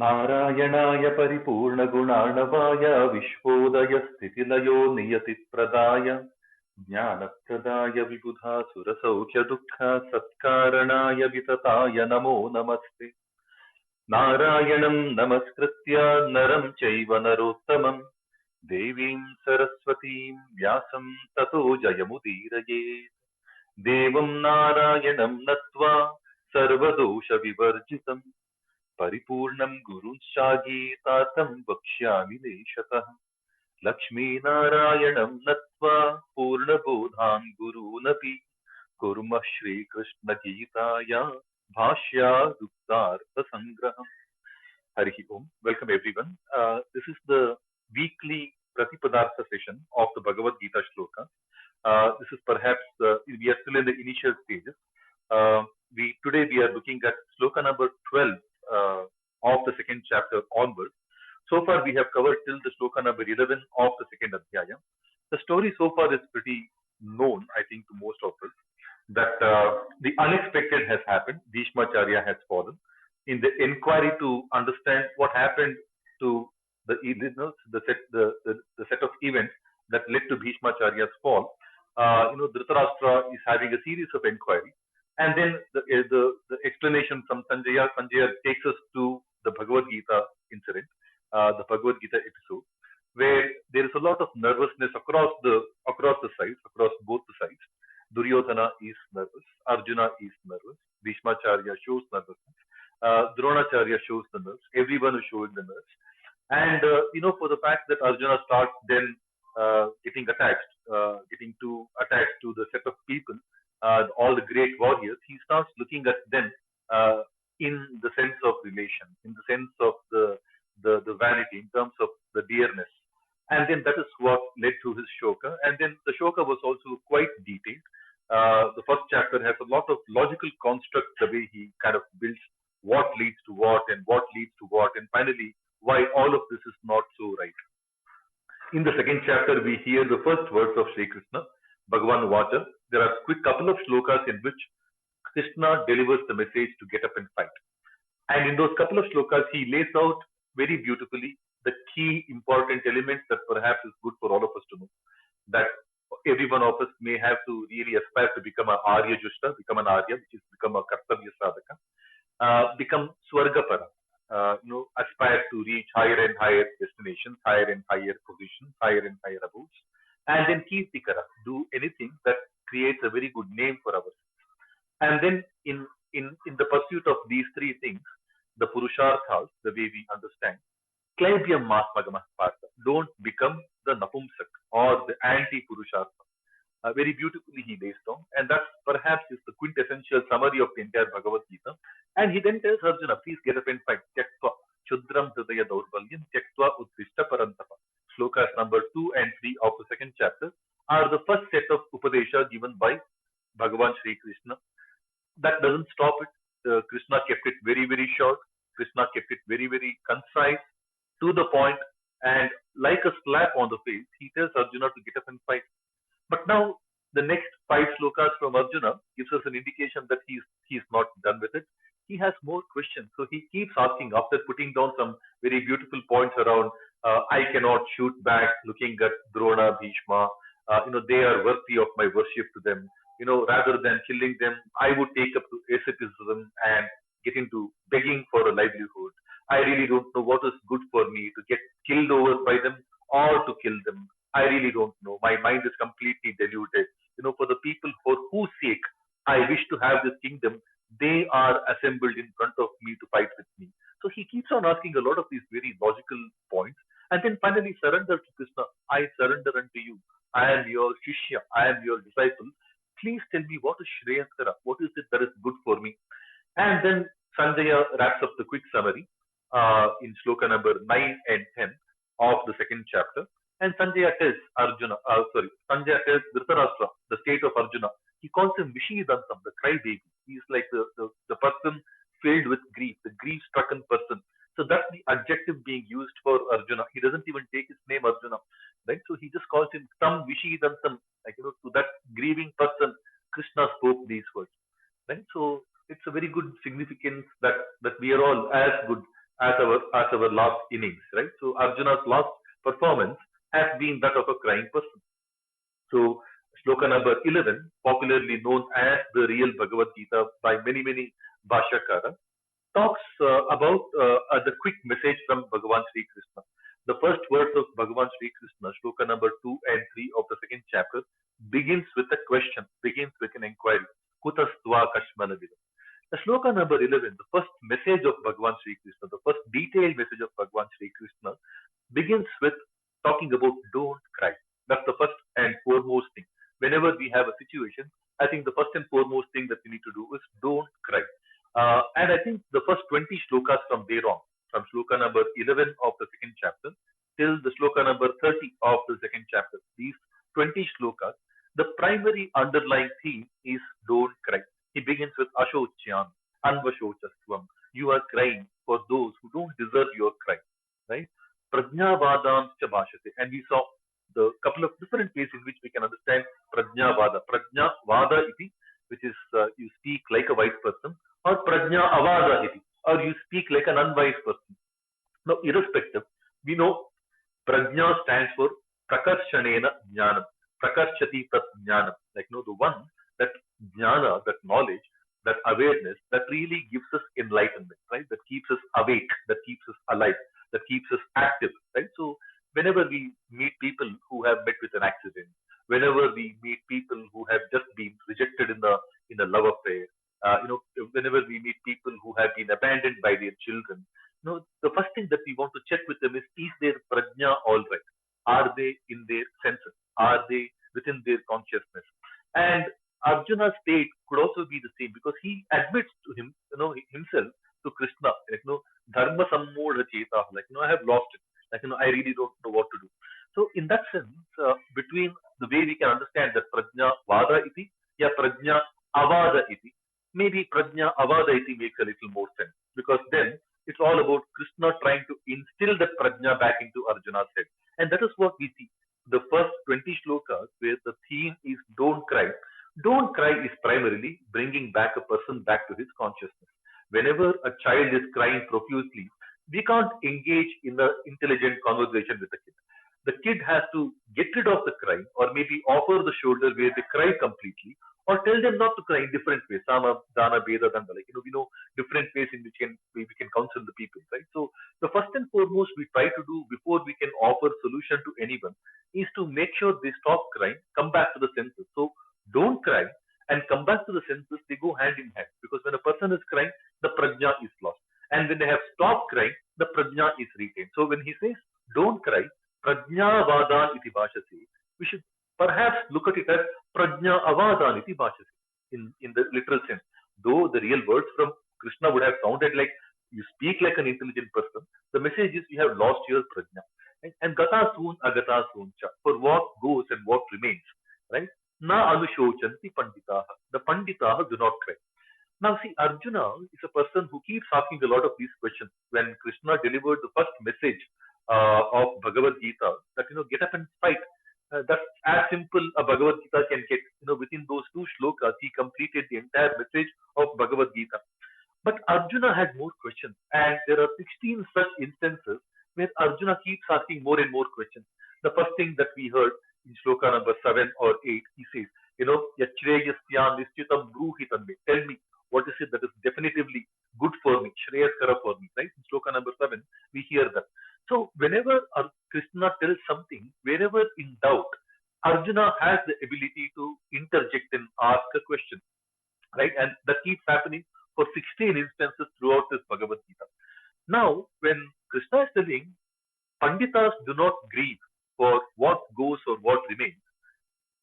नारायणाय परिपूर्णगुणार्णवाय विश्वोदयस्थितिलयो नियतिप्रदाय ज्ञानप्रदाय विबुधासुरसौख्यदुःख सत्कारणाय वितताय नमो नमस्ते। नारायणं नमस्कृत्य नरं चैव नरोत्तमं देवीं सरस्वतीं व्यासं ततो जयमुदीरयेत्। देवं नारायणं नत्वा सर्वदोषविवर्जितं परिपूर्णं गुरुंश्चागीतार्थं वक्ष्यामि लेशतः। लक्ष्मीनारायणं नत्वा पूर्णबोधान् गुरूनपि कुर्मः श्रीकृष्णगीताया भाष्यादुक्तार्थसङ्ग्रहम्। Harihi Om. Welcome everyone. This is the weekly Pratipadartha session of the Bhagavad-Gita shloka. This is perhaps, we are still in the initial stages. Today we are looking at shloka number 12 of the second chapter onwards. So far we have covered till the shloka number 11 of the second adhyaya. The story so far is pretty known, I think, to most of us, that the unexpected has happened. Bhishmacharya has fallen. In the inquiry to understand what happened to the set of events that led to Bhishmacharya's fall, Dhritarashtra is having a series of inquiries. And then the explanation from Sanjaya takes us to the Bhagavad-Gita incident, the Bhagavad-Gita episode, where there is a lot of nervousness across the sides, across both the sides. Duryodhana is nervous, Arjuna is nervous, Bhishmacharya shows nervousness, Dronacharya shows the nerves, everyone is showing the nerves. And, for the fact that Arjuna starts then getting too attached to the set of people, all the great warriors, he starts looking at them in the sense of relation, in the sense of the vanity, in terms of the dearness. And then that is what led to his shoka. And then the shoka was also quite detailed. The first chapter has a lot of logical constructs, the way he kind of builds what leads to what and what leads to what, and finally why all of this is not so right. In the second chapter, we hear the first words of Sri Krishna, Bhagavan Vacha. There are a quick couple of shlokas in which Krishna delivers the message to get up and fight. And in those couple of shlokas, he lays out very beautifully the key important elements that perhaps is good for all of us to know. That every one of us may have to really aspire to become an Arya Jushta, become an Arya, which is become a Kartavya Sadhaka, become Swargapara, aspire to reach higher and higher destinations, higher and higher positions, higher and higher abodes, and then Kirtikara, do anything that creates a very good name for ourselves. And then in the pursuit of these three things, the Purusharthas, the way we understand, Klaibyam Masmagamah Partha, don't become the Napumsak or the anti-Purushartha. Very beautifully he lays down, and that perhaps is the quintessential summary of the entire Bhagavad-Gita. And he then tells Arjuna, please get up and fight. Tyaktva Chudram Hridaya Daurbalyam Tyaktva Utvishta Parantapa. Slokas number 2 and 3 of the second chapter are the first set of Upadesha given by Bhagavan Sri Krishna. That doesn't stop it. Krishna kept it very, very short. Krishna kept it very, very concise, to the point, and like a slap on the face, he tells Arjuna to get up and fight. But now the next 5 slokas from Arjuna gives us an indication that he's not done with it. He has more questions. So he keeps asking, after putting down some very beautiful points around, I cannot shoot back, looking at Drona, Bhishma, they are worthy of my worship to them. Rather than killing them, I would take up to asceticism and get into begging for a livelihood. I really don't know what is good for me, to get killed over by them or to kill them. I really don't know. My mind is completely deluded. For the people for whose sake I wish to have this kingdom, they are assembled in front of me to fight with me. So he keeps on asking a lot of these very logical points, and then finally surrender to Krishna. I surrender unto you. I am your Shishya. I am your disciple. Please tell me what is Shreyaskara. What is it that is good for me? And then Sanjaya wraps up the quick summary in shloka number 9 and 10 of the second chapter. And Sanjaya tells Sanjaya tells Dhritarashtra, the state of Arjuna. He calls him Vishidantam, the crybaby. He is like the person filled with grief, the grief-stricken person. So that's the adjective being used for Arjuna. He doesn't even take his name Arjuna, right? So he just calls him Tam Vishidantam, to that grieving person, Krishna spoke these words, right? So it's a very good significance that we are all as good as our last innings, right? So Arjuna's last performance has been that of a crying person. So shloka number 11, popularly known as the real Bhagavad-Gita by many Bhashyakara, talks about the quick message from Bhagavan Sri Krishna. The first verse of Bhagavan Sri Krishna, shloka number 2 and 3 of the second chapter, begins with a question, begins with an inquiry. Kutastva Kashmanavidam. The shloka number 11, the first message of Bhagavan Sri Krishna, the first detailed message of Bhagavan Sri Krishna, begins with talking about don't cry. That's the first and foremost thing. Whenever we have a situation, I think the first and foremost thing that we need to do is don't cry. And I think the first 20 shlokas from there on, from shloka number 11 of the second chapter till the shloka number 30 of the second chapter, these 20 shlokas, the primary underlying theme is don't cry. He begins with Ashochyam, Anvashochastvam. You are crying for those who don't deserve your cry, right? Prajnavadam cha bhashate. And we saw the couple of different ways in which we can understand Prajnavada. Prajnavada iti, which is you speak like a wise person, or Prajna Avada iti, or you speak like an unwise person. Now, irrespective, we know Prajna stands for Prakarshanena Jnanam. Prakarshati Tat Jnanam. Like, the one that jnana, that knowledge, that awareness, that really gives us enlightenment, right? That keeps us awake, that keeps us alive, that keeps us active, right? So, whenever we meet people who have met with an accident, whenever we meet people who have just been rejected in a love affair, whenever we meet people who have been abandoned by their children, the first thing that we want to check with them is their prajna all right? Are they in their senses? Are they within their consciousness? And Arjuna's state could also be the same because he admits to himself to Krishna, dharma sammodha cheta, I have lost it. I really don't know what to do. So in that sense, between the way we can understand that prajna vada iti, ya prajna avada iti, maybe prajna avada iti makes a little more sense because then it's all about Krishna trying to instill that prajna back into Arjuna's head. And that is what we see. The first 20 shlokas where the theme is don't cry. Don't cry is primarily bringing back a person back to his consciousness. Whenever a child is crying profusely, we can't engage in the intelligent conversation with the kid. The kid has to get rid of the crying or maybe offer the shoulder where they cry completely or tell them not to cry in different ways. Sama, Dana, Veda, Danda. We know different ways in which we can counsel the people, right? So the first and foremost we try to do before we can offer solution to anyone is to make sure they stop crying, come back to the senses. So don't cry and come back to the senses, they go hand in hand. Because when a person is crying, the prajna is lost. And when they have stopped crying, the prajna is retained. So when he says, don't cry, prajna vadan iti bhashase, we should perhaps look at it as prajna avadan iti bhashase in the literal sense. Though the real words from Krishna would have sounded like you speak like an intelligent person, the message is you have lost your prajna. And gata soon agata soon cha, for what goes and what remains, right? Na anushochanti panditaha. The panditaha do not cry. Now see, Arjuna is a person who keeps asking a lot of these questions. When Krishna delivered the first message of Bhagavad-Gita, that get up and fight. That's as simple a Bhagavad-Gita can get. Within those two shlokas, he completed the entire message of Bhagavad-Gita. But Arjuna had more questions, and there are 16 such instances where Arjuna keeps asking more and more questions. The first thing that we heard in shloka number 7 or 8, he says, Yachreyasya nishchitam bruhitam. Tell me, what is it that is definitively good for me, Shreyaskara for me, right? In shloka number 7, we hear that. So whenever Krishna tells something, wherever in doubt, Arjuna has the ability to interject and ask a question, right? And that keeps happening for 16 instances throughout this Bhagavad-Gita. Now, when Krishna is telling, Panditas do not grieve for what goes or what remains,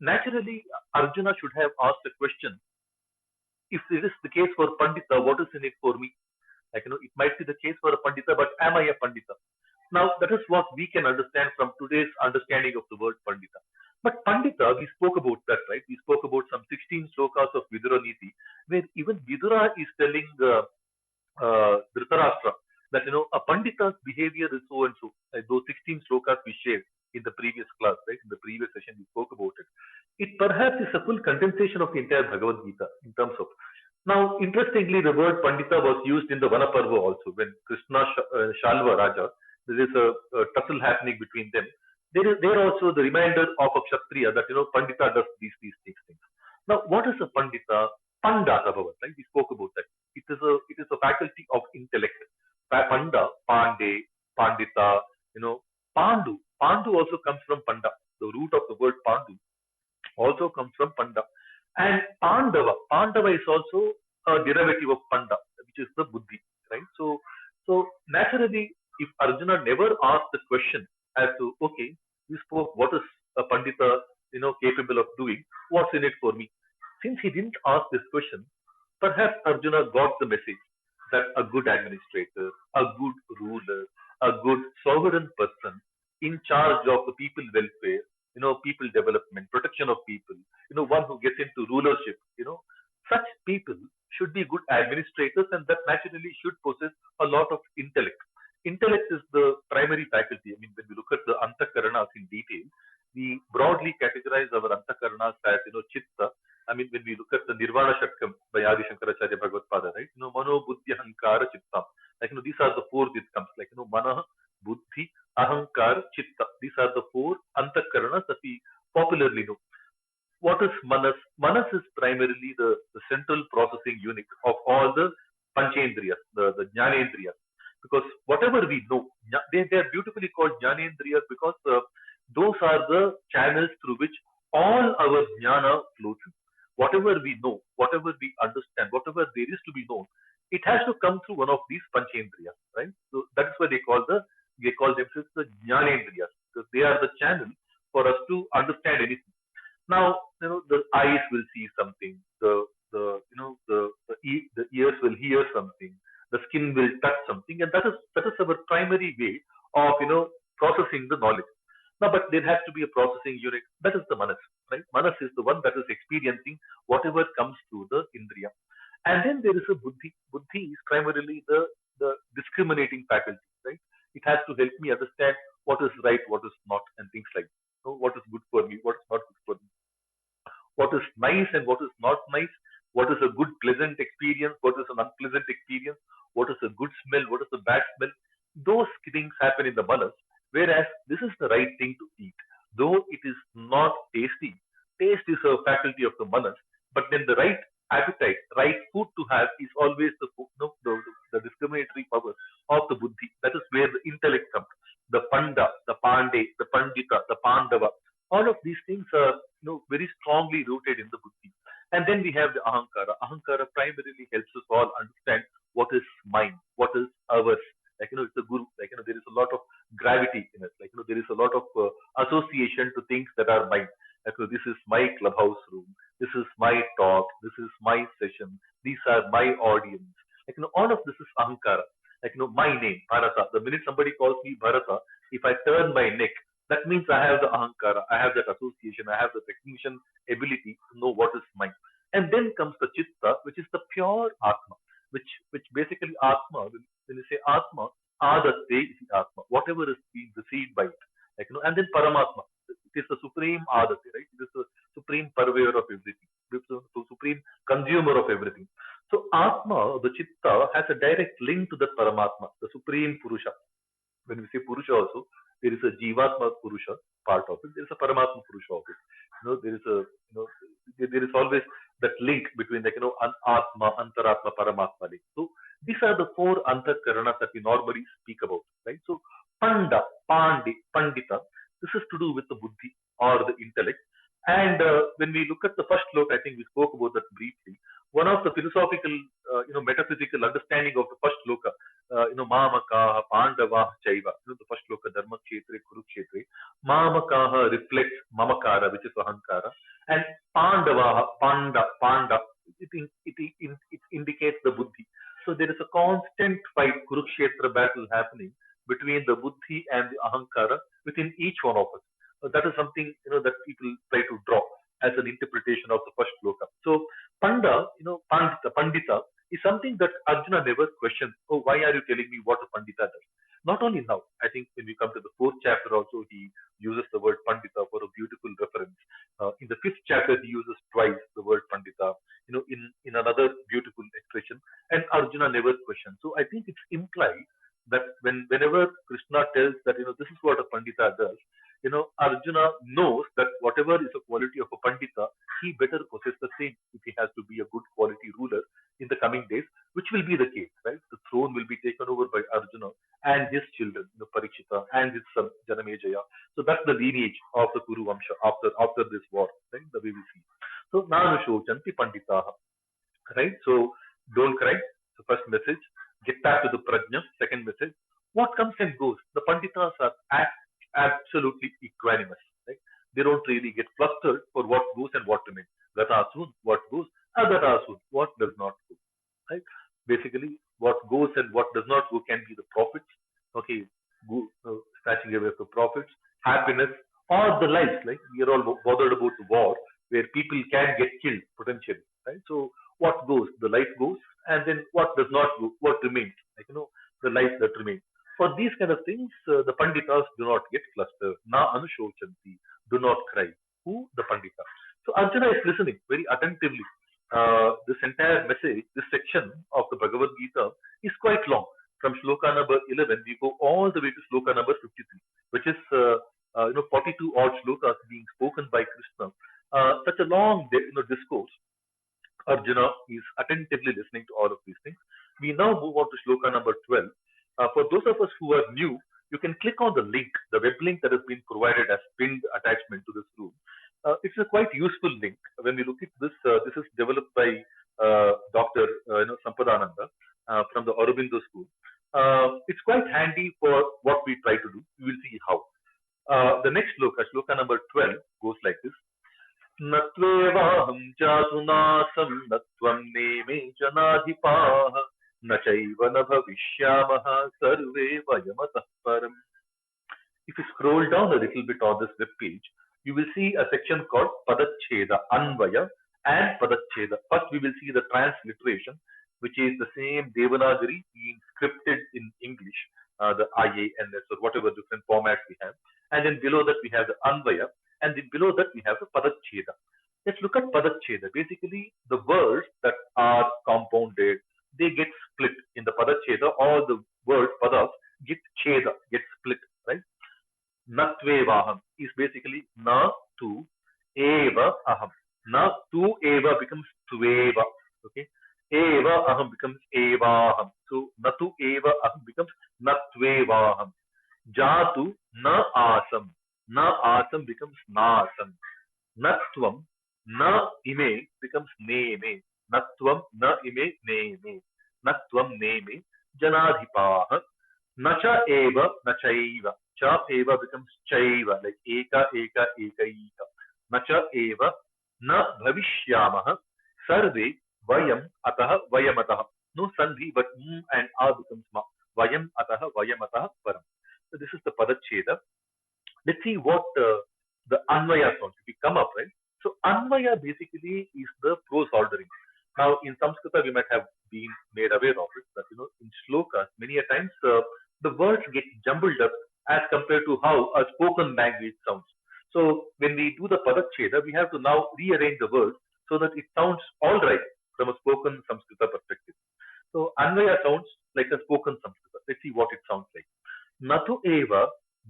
naturally, Arjuna should have asked a question. If it is the case for Pandita, what is in it for me? It might be the case for a Pandita, but am I a Pandita? Now, that is what we can understand from today's understanding of the word Pandita. But Pandita, we spoke about that, right? We spoke about some 16 slokas of Vidura Niti, where even Vidura is telling Dhritarashtra that, a Pandita's behavior is so and so. Like those 16 slokas we shared in the previous class, right? In the previous session, we spoke about it. It perhaps is a full condensation of the entire Bhagavad-Gita in terms of Now, interestingly, the word Pandita was used in the Vanaparva also. When Krishna Shalva Raja, there is a tussle happening between them. There also the reminder of a Kshatriya that Pandita does these things. Now, what is a Pandita? Panda Abhavat, right? We spoke about that. It is a faculty of intellect. Panda, Pande, Pandita, you know, Pandu. Pandu also comes from Panda. The root of the word Pandu also comes from Panda. And Pandava is also a derivative of Panda, which is the Buddhi, right? So naturally, if Arjuna never asked the question as to, okay, you spoke, what is a Pandita, capable of doing? What's in it for me? Since he didn't ask this question, perhaps Arjuna got the message that a good administrator, a good ruler, a good sovereign person in charge of the people welfare, people development, protection of people, one who gets into rulership, such people should be good administrators and that naturally should possess a lot of intellect. Intellect is the primary faculty. I mean, when we look at the antakaranas in detail, we broadly categorize our antakaranas as, chitta. I mean, when we look at the Nirvana Shatkam by Adi Shankaracharya Bhagavad Pada, right? Mano, Buddhi, Ahankara, Chitta. Like, these are the four Ditkams, like, Mana, Buddhi, Ahankar, Chitta. These are the four Antakaranas that we popularly know. What is Manas? Manas is primarily the central processing unit of all the Panchendriyas, the Jnanendriyas. Because whatever we know, they are beautifully called Jnanendriyas because those are the channels through which all our jnana flows in. Whatever we know, whatever we understand, whatever there is to be known, it has to come through one of these Panchendriyas, right? So that's why they call themselves the Jnanendriyas, because they are the channel for us to understand anything. Now, the eyes will see something, the ears will hear something, the skin will touch something, and that is our primary way of processing the knowledge. Now, but there has to be a processing unit. That is the manas, right? Manas is the one that is experiencing whatever comes through the indriya. And then there is a buddhi. Buddhi is primarily the discriminating faculty, right? It has to help me understand what is right, what is not, and things like that. What is good for me, what is not good for me, what is nice and what is not nice, what is a good pleasant experience, what is an unpleasant experience, what is a good smell, what is a bad smell. Those things happen in the manas, whereas this is the right thing to eat. Though it is not tasty, taste is a faculty of the manas, but then the right appetite, right food to have is always the discriminatory power of the buddhi. That is where the intellect comes. The panda, the pande, the pandita, the pandava, all of these things are very strongly rooted in the buddhi. And then we have the ahankara. Ahankara primarily helps us all understand what is mine, what is ours. Like, it's a guru. Like, there is a lot of gravity in it. Like, there is a lot of association to things that are mine. Like, this is my clubhouse room. This is my talk. This is my session. These are my audience. Like, all of this is ahankara. Like, my name, Bharata. The minute somebody calls me Bharata, if I turn my neck, that means I have the ahankara. I have that association. I have the technician ability to know what is mine. And then comes the chitta, which is the pure atma, which basically atma. When you say atma, adatte is atma. Whatever is being received by it, like, and then paramatma. It is the supreme adatte, right? It is the supreme purveyor of everything, the supreme consumer of everything. So atma, the chitta, has a direct link to the paramatma, the supreme purusha. When we say purusha also, there is a jivatma purusha part of it. There is a paramatma purusha of it. There is always that link between atma, antaratma, paramatma link. So these are the four antakaranas that we normally speak about, right? So panda, pandita, this is to do with the buddhi or the intellect. And when we look at the first sloka, I think we spoke about that briefly. One of the philosophical, metaphysical understanding of the first sloka, Mamakaha, Pandava, Chaiva, the first sloka, Dharma Kshetre, Kurukshetre. Mamakaha reflects Mamakara, which is Ahankara, and Pandava, Panda, it indicates the Buddhi. So there is a constant fight, Kurukshetra battle happening between the Buddhi and the Ahankara within each one of us. That is something that people try to draw as an interpretation of the first sloka. So Pandita is something that Arjuna never questions. Oh, why are you telling me what a Pandita does? Not only now, I think when we come to the fourth chapter also, he uses the word Pandita for a beautiful reference. In the fifth chapter, he uses twice the word Pandita, in another beautiful expression. And Arjuna never questions. So I think it's implied that whenever Krishna tells that, this is what a Pandita does, Arjuna knows that whatever is a quality of a Pandita, he better possess the same if he has to be a good quality ruler in the coming days, which will be the case, right? The throne will be taken over by Arjuna and his children, Parikshita and his son Janamejaya. So that's the lineage of the Kuru Vamsha after this war, right? The way we see. So Nanu Shochanti Panditaha, right? So don't cry. The first message. Get back to the prajna. Second message. What comes and goes. The Panditas are absolutely equanimous, right? They don't really get flustered for what goes and what remains. Gatasun, what goes, agatasun, what does not go, right? Basically, what goes and what does not go can be the profits, okay, snatching away the profits, happiness, or the lives. Like we are all bothered about the war, where people can get killed potentially, right? So what goes, the life goes, and then what does not go, what remains, like the life that remains. For these kind of things, the Panditas do not get flustered. Na anushochanti, do not cry. Who? The Pandita. So Arjuna is listening very attentively. This entire message, this section of the Bhagavad-Gita is quite long. From shloka number 11, we go all the way to shloka number 53, which is 42 odd shlokas being spoken by Krishna. Such a long discourse. Arjuna is attentively listening to all of these things. We now move on to shloka number 12. For those of us who are new, you can click on the link, the web link that has been provided as pinned attachment to this room. It's a quite useful link. When we look at this, this is developed by Dr. Sampadananda from the Aurobindo School. It's quite handy for what we try to do. We will see how. The next shloka number 12, goes like this. Natvevaham jatunasam natvam neme janadhipaha nachaiva na bhavishyamaha sarve vayamatah param. If you scroll down a little bit on this web page, you will see a section called Padacheda, Anvaya and Padacheda. First, we will see the transliteration, which is the same Devanagari being scripted in English, the IANS or whatever different formats we have. And then below that, we have the Anvaya. And then below that, we have the Padacheda. Let's look at Padacheda. Basically, the words that are compounded, they get split. In the Padacheda, all the words, padas, get cheda, get split, right? Natvevaham is basically na tu eva aham. Na tu eva becomes tveva. Okay. Eva aham becomes evaham. So natu eva aham becomes natvevaham. Jatu na asam. Na asam becomes nasam. Natvam na ime becomes neme. Natvam na ime neme. Natvam neme janadhipaha. Nacha eva nachaiva. Cha eva becomes chaiva, like eka eka ekaika. Nacha eva na bhavishyamaha. Sarve vayam ataha vayamataha. No sandhi, but and a becomes ma. Vayam ataha vayamataha param. So this is the Padacheda. Let's see what the Anvaya sounds. If we come up, right? So Anvaya basically is the prose ordering. Now in Samskrita we might have been made aware of it, but in shlokas many a times the words get jumbled up as compared to how a spoken language sounds. So when we do the Padacheda, we have to now rearrange the words so that it sounds all right from a spoken Samskrita perspective. So Anvaya sounds like a spoken Samskrita. Let's see what it sounds like. Natu eva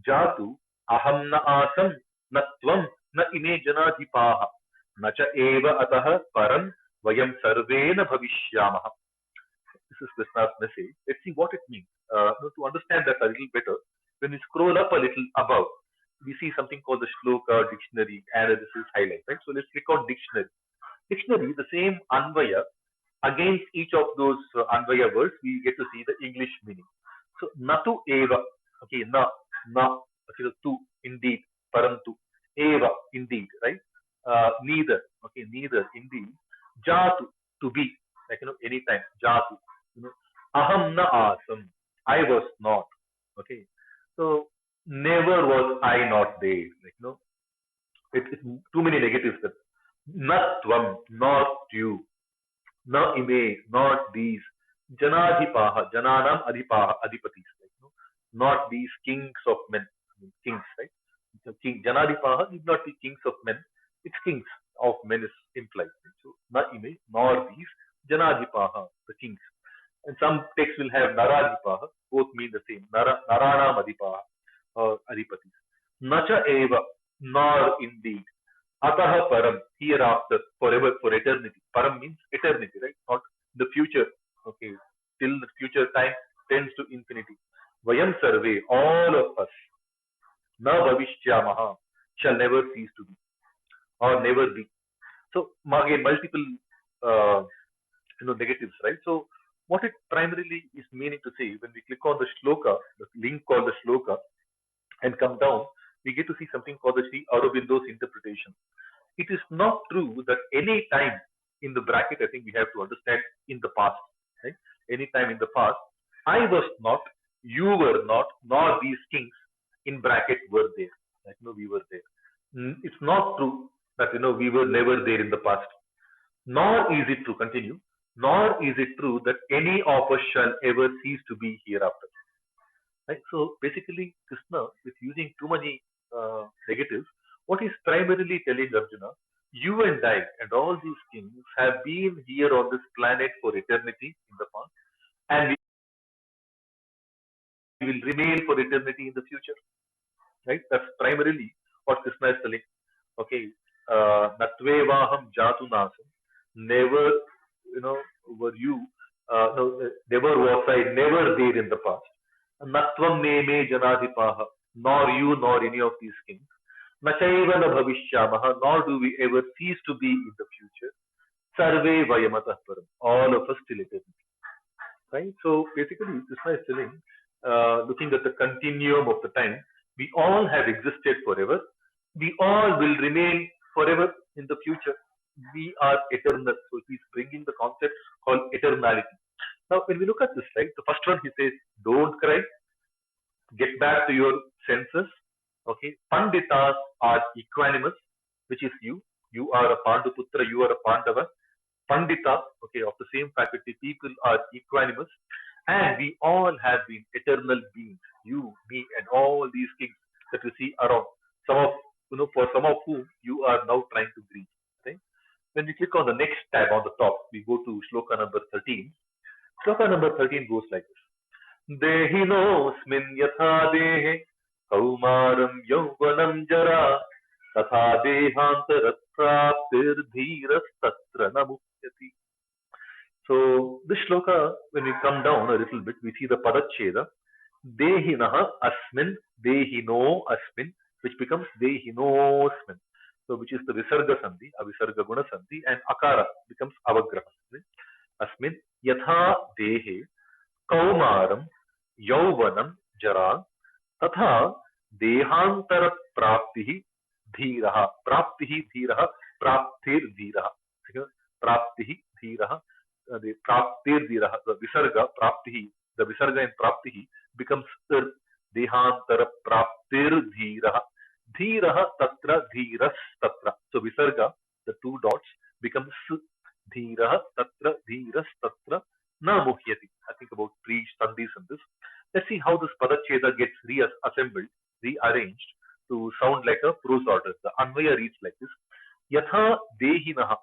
jatu aham na asam natvam na ime janadhipaha nacha eva ataha param vayam sarvena bhavishyamaha. This is Krishna's message. Let's see what it means. To understand that a little better, when we scroll up a little above, we see something called the shloka, dictionary, analysis, highlight. Right? So let's click on dictionary. Dictionary, the same Anvaya. Against each of those Anvaya words, we get to see the English meaning. So natu eva, okay, na, okay, so tu, indeed, parantu, eva, indeed, right? Neither, okay, neither, indeed. Jatu, to be, like anytime, jatu. Aham na asam, I was not. Okay, so never was I not there. Like it's too many negatives. Natvam, not you. Na ime, not these. Janadhipaha, jananam adhipaha, adhipatis. not these kings of men. I mean, kings, right? So king Janadipaha need not be kings of men. It's kings of men is implied. Right? So na ime, nor these Janadipaha, the kings. And some texts will have Naradipaha, both mean the same. Naranam Adipaha or Adhipatis. Nacha eva, nor indeed. Ataha param, hereafter, forever, for eternity. Param means eternity, right? Not the future. Okay, till the future time tends to infinity. Vayam sarve, all of us, na bhavishyamaha, shall never cease to be or never be. So again, multiple uh, negatives, right? So what it primarily is meaning to say, when we click on the shloka, the link called the shloka, and come down, we get to see something called the Sri Aurobindo's interpretation. It is not true that any time in the bracket, I think we have to understand in the past, right? Any time in the past, I was not, you were not, nor these kings in bracket were there. Like, we were there. It's not true that we were never there in the past. Nor is it true, continue, nor is it true that any of us shall ever cease to be hereafter. Right? So basically, Krishna, with using too many negatives, what he's primarily telling Arjuna, you and I and all these kings have been here on this planet for eternity in the past, and we will remain for eternity in the future. Right? That's primarily what Krishna is telling. Okay, Natvevaham Jatu Nasam. Never, were you, no, never was I never there in the past. Natvam neme janadipaha, nor you nor any of these kings. Nachaiva na bhavishyamaha, nor do we ever cease to be in the future. Sarve vayamatah param, all of us till eternity. Right? So basically, Krishna is telling, looking at the continuum of the time, we all have existed forever. We all will remain forever in the future. We are eternal. So he's bringing the concept called eternality. Now, when we look at this, right, the first one he says, don't cry, get back to your senses. Okay, Panditas are equanimous, which is you. You are a Panduputra, you are a Pandava. Pandita, okay, of the same faculty, people are equanimous, and we all have been eternal beings. You, me, and all these kings that you see around. Some of for some of whom you are now trying to grieve. Right? When we click on the next tab on the top, we go to shloka number 13. Shloka number 13 goes like this. Dehinosmin yatha dehe kaumaram yauvanam jara tatha dehantarat praptir dhiras tatra namuhyati. So this shloka, when we come down a little bit, we see the padacheda. Dehinaha asmin, dehino asmin, which becomes dehinosmin. So which is the visarga sandhi, avisarga guna sandhi, and akara becomes avagraha. Asmin yatha dehe kaumaram yauvanam jara tatha dehantara praptihi dhiraha. Praptihi dhiraha, praptir dhiraha. Praptihi dhiraha, the praptir dhiraha, the visarga praptihi, the visarga in praptihi becomes dehantara praptir dhiraha. Dhiraha tatra dhiras tatra. So visarga, the two dots, becomes dhiraha tatra dhiras tatra na muhyati. I think about three sandhis in this. Let's see how this padacheda gets reassembled, rearranged to sound like a prose order. The Anvaya reads like this. Yatha dehinaha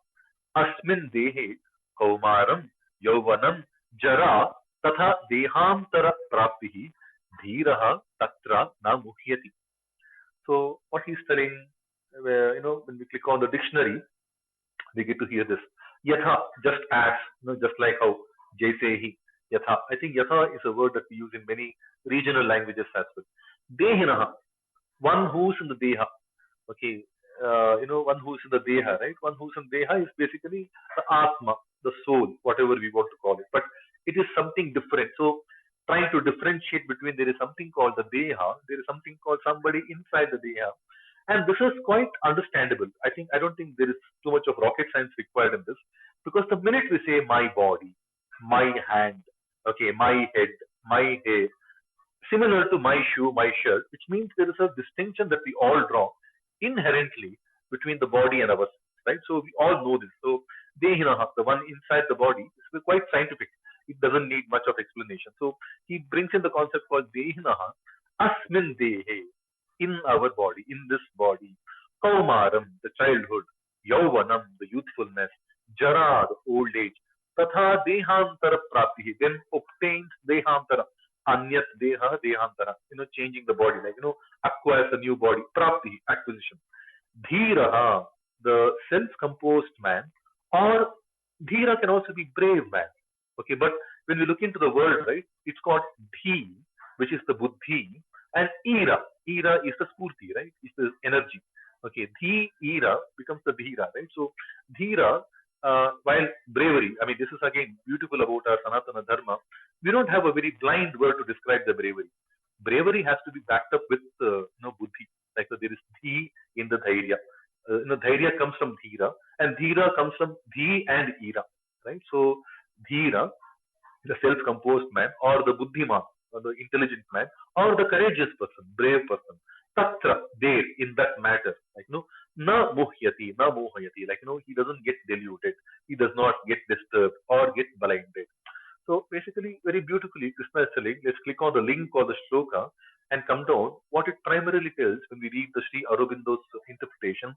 asmin dehe kaumaram yauvanam jara tatha dehantara praptihi dhiraha tatra na muhyati. So what he's telling, when we click on the dictionary, we get to hear this. Yatha, just as, just like how Jaisehi, yatha. I think yatha is a word that we use in many regional languages as well. Dehinaha, one who's in the deha. Okay, one who's in the deha, right? One who's in deha is basically the atma, the soul, whatever we want to call it. But it is something different. So trying to differentiate between there is something called the deha, there is something called somebody inside the deha. And this is quite understandable. I don't think there is too much of rocket science required in this, because the minute we say my body, my hand, okay, my head, my hair, similar to my shoe, my shirt, which means there is a distinction that we all draw inherently between the body and ourselves, right? So we all know this. So Dehinaha, the one inside the body, is quite scientific. It doesn't need much of explanation. So he brings in the concept called Dehinaha, Asmin Dehe, in our body, in this body. Kaumaram, the childhood. Yauvanam, the youthfulness. Jara, the old age. Tatha Dehantara Prapti, then obtains Dehantara. Anyat Deha, Dehantara. Changing the body, like, acquires a new body. Prapti, acquisition. Dhiraha, the self-composed man, or Dhira can also be brave man. Okay, but when we look into the word, right, it's called Dhi, which is the Buddhi, and Ira. Ira is the Spurti, right? It's the energy. Okay, Dhi, Ira becomes the Dhira, right? So, Dhira, while bravery, I mean, this is again beautiful about our Sanatana Dharma. We don't have a very blind word to describe the bravery. Bravery has to be backed up with Buddhi. Like there is Dhi in the Dhairya. Dhairya comes from Dhira, and Dhira comes from Dhi and Ira, right? So, Dhira, the self-composed man, or the Buddhiman, or the intelligent man, or the courageous person, brave person. Tatra, there, in that matter. Like, na muhyati, na mohayati. Like, he doesn't get deluded. He does not get disturbed or get blinded. So basically, very beautifully, Krishna is telling, let's click on the link or the shloka and come down. What it primarily tells when we read the Sri Aurobindo's interpretation,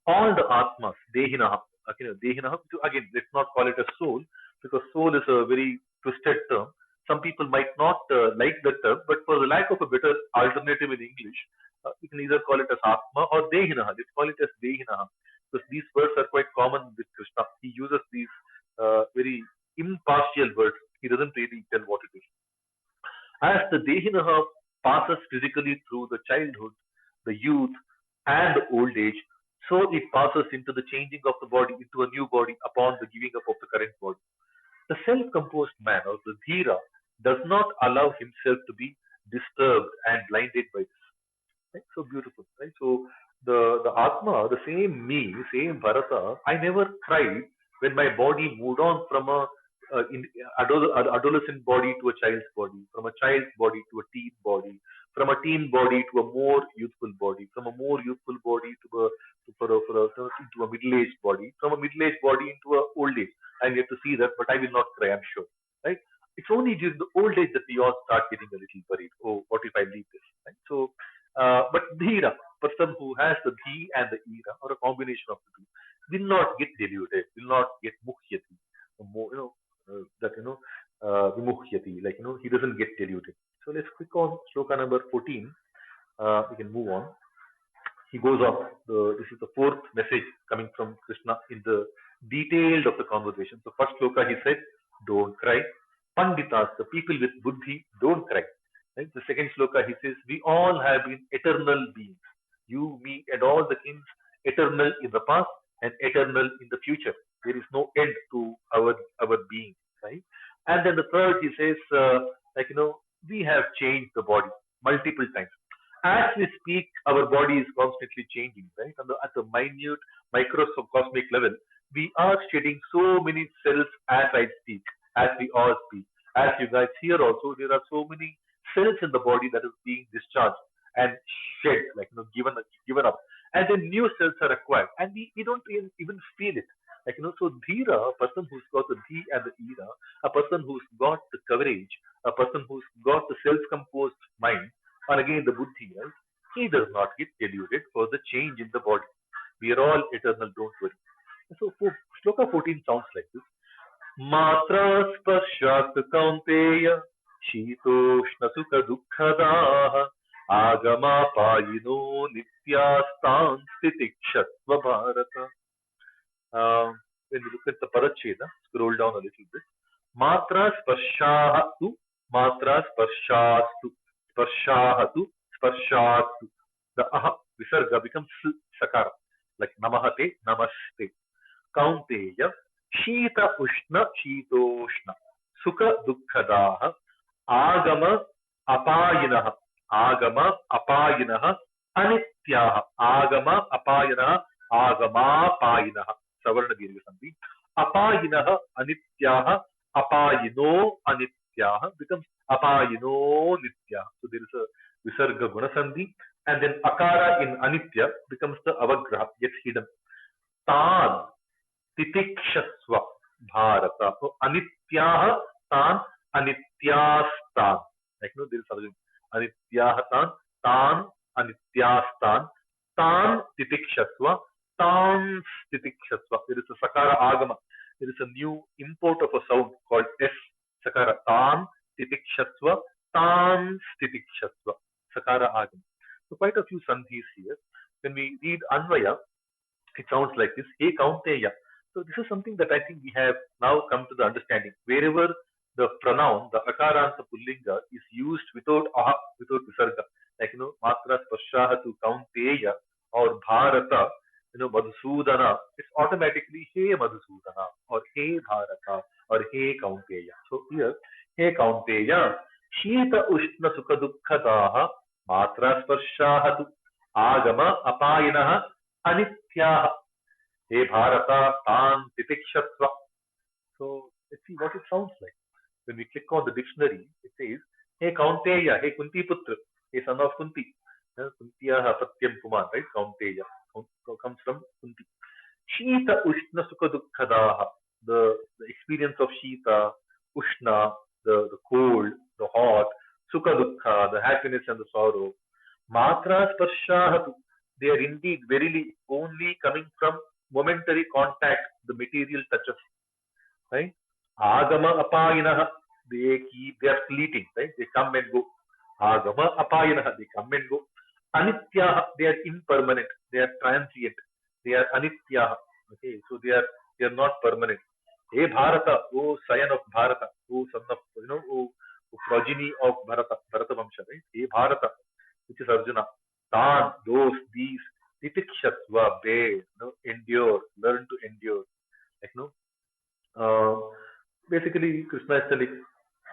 all the Atmas, Dehinaha, okay, Dehinaha, again, let's not call it a soul, because soul is a very twisted term. Some people might not like the term, but for the lack of a better alternative in English, you can either call it as Atma or Dehinaha. Let's call it as Dehinaha, because these words are quite common with Krishna. He uses these very impartial words. He doesn't really tell what it is. As the Dehinaha passes physically through the childhood, the youth, and the old age, so it passes into the changing of the body into a new body upon the giving up of the current body. The self-composed man, or the Dhira, does not allow himself to be disturbed and blinded by this. Right? So beautiful, right? So the Atma, the same me, same Bharata, I never cried when my body moved on from a adolescent body to a child's body, from a child's body to a teen body, from a teen body to a more youthful body, from a more youthful body to into a middle-aged body, from a middle-aged body into a old age. I'm yet to see that, but I will not cry, I'm sure. Right? It's only during the old age that we all start getting a little worried. Oh, what if I leave this? Right? So, but Dhira, person who has the Dhi and the Ira, or a combination of the two, will not get deluded, will not get mukhyati, vimuhyati, like, he doesn't get deluded. So let's click on shloka number 14. We can move on. He goes on. This is the fourth message coming from Krishna in the detailed of the conversation. So first shloka he said, don't cry. Panditas, the people with buddhi, don't cry. Right? The second shloka he says, we all have been eternal beings. You, me, and all the kings, eternal in the past and eternal in the future. There is no end to our being, right? And then the third he says, we have changed the body multiple times. As we speak, our body is constantly changing, right? At the minute, microcosmic level, we are shedding so many cells as I speak, as we all speak. As you guys hear also, there are so many cells in the body that is being discharged and shed, given up. And then new cells are acquired, and we don't even feel it. So Dhira, a person who's got the Dhi and the Ira, a person who's got the courage, a person who's got the self-composed mind, and again the Buddhi, right? He does not get deluded for the change in the body. We are all eternal, don't worry. So Shloka 14 sounds like this. Matra sparshat kaunteya shitoshna sukha dukkhadaha agama payino nityastan stitikshatva bharata. When we look at the Paracheda, scroll down a little bit. Matra sparshahatu, matra sparshastu, sparshahatu, sparshatu. The aha visarga becomes sakara, like namahate, namaste. Kaunteya, shita ushna, shitoshna, sukha dukkhadaha, agama apayinaha, agama apayinaha, anityaha, agama apayinaha, agama payinaha. Savarna Dirgha Sandhi. Apayinaha anityaha, apayino anityaha becomes apayino nityaha. So there is a visarga guna sandhi, and then akara in anitya becomes the avagraha, gets hidden. Tad titikshasva bharata. So anityaha Tan Anityastan. Like, there is Arjuna. Anityahatan, Tan Anityastan, Tan Titikshasva, Tan Titikshasva. There is a Sakara Agama. There is a new import of a sound called S. Sakara. Tan Titikshasva, Tan Titikshasva. Sakara Agama. So quite a few sandhis here. When we read Anvaya, it sounds like this. Hey Kaunteya. So this is something that I think we have now come to the understanding. Wherever the pronoun, the akaranta pullinga, is used without aha, without visarga, like matra sparshaha to Kaunteya or Bharata, Madhusudana, it's automatically Hey Madhusudana or Hey Bharata or Hey Kaunteya. So here, Hey Kaunteya, Shita Ushna Sukha Dukkadaha, Matra Sparshaha tu Agama Apayinaha Anityaha. Hey Bharata, Tan Titikshasva. So let's see what it sounds like. When we click on the dictionary, it says, Hey Kaunteya, Hey Kunti Putra, Hey son of Kunti. Kuntiyaha Satyam Kumar, right? Kaunteya comes from Kunti. Shita Ushna Sukha Dukkadaha, the experience of Shita, Ushna, the cold, the hot, Sukha Dukkha, the happiness and the sorrow. Matra Sparshahatu, they are indeed verily only coming from momentary contact, the material touches, right? Agama apayinaha, they are fleeting, right? They come and go. Agama apayinaha, they come and go. Anityaha, they are impermanent, they are transient, they are anityaha. Okay, so they are not permanent. Hey Bharata, oh scion of Bharata, oh son of oh progeny of Bharata Vamsha, right? Hey Bharata, which is Arjuna. Tan, those, these, titikshasva, bear, endure, learn to endure. Like, basically, Krishna is telling,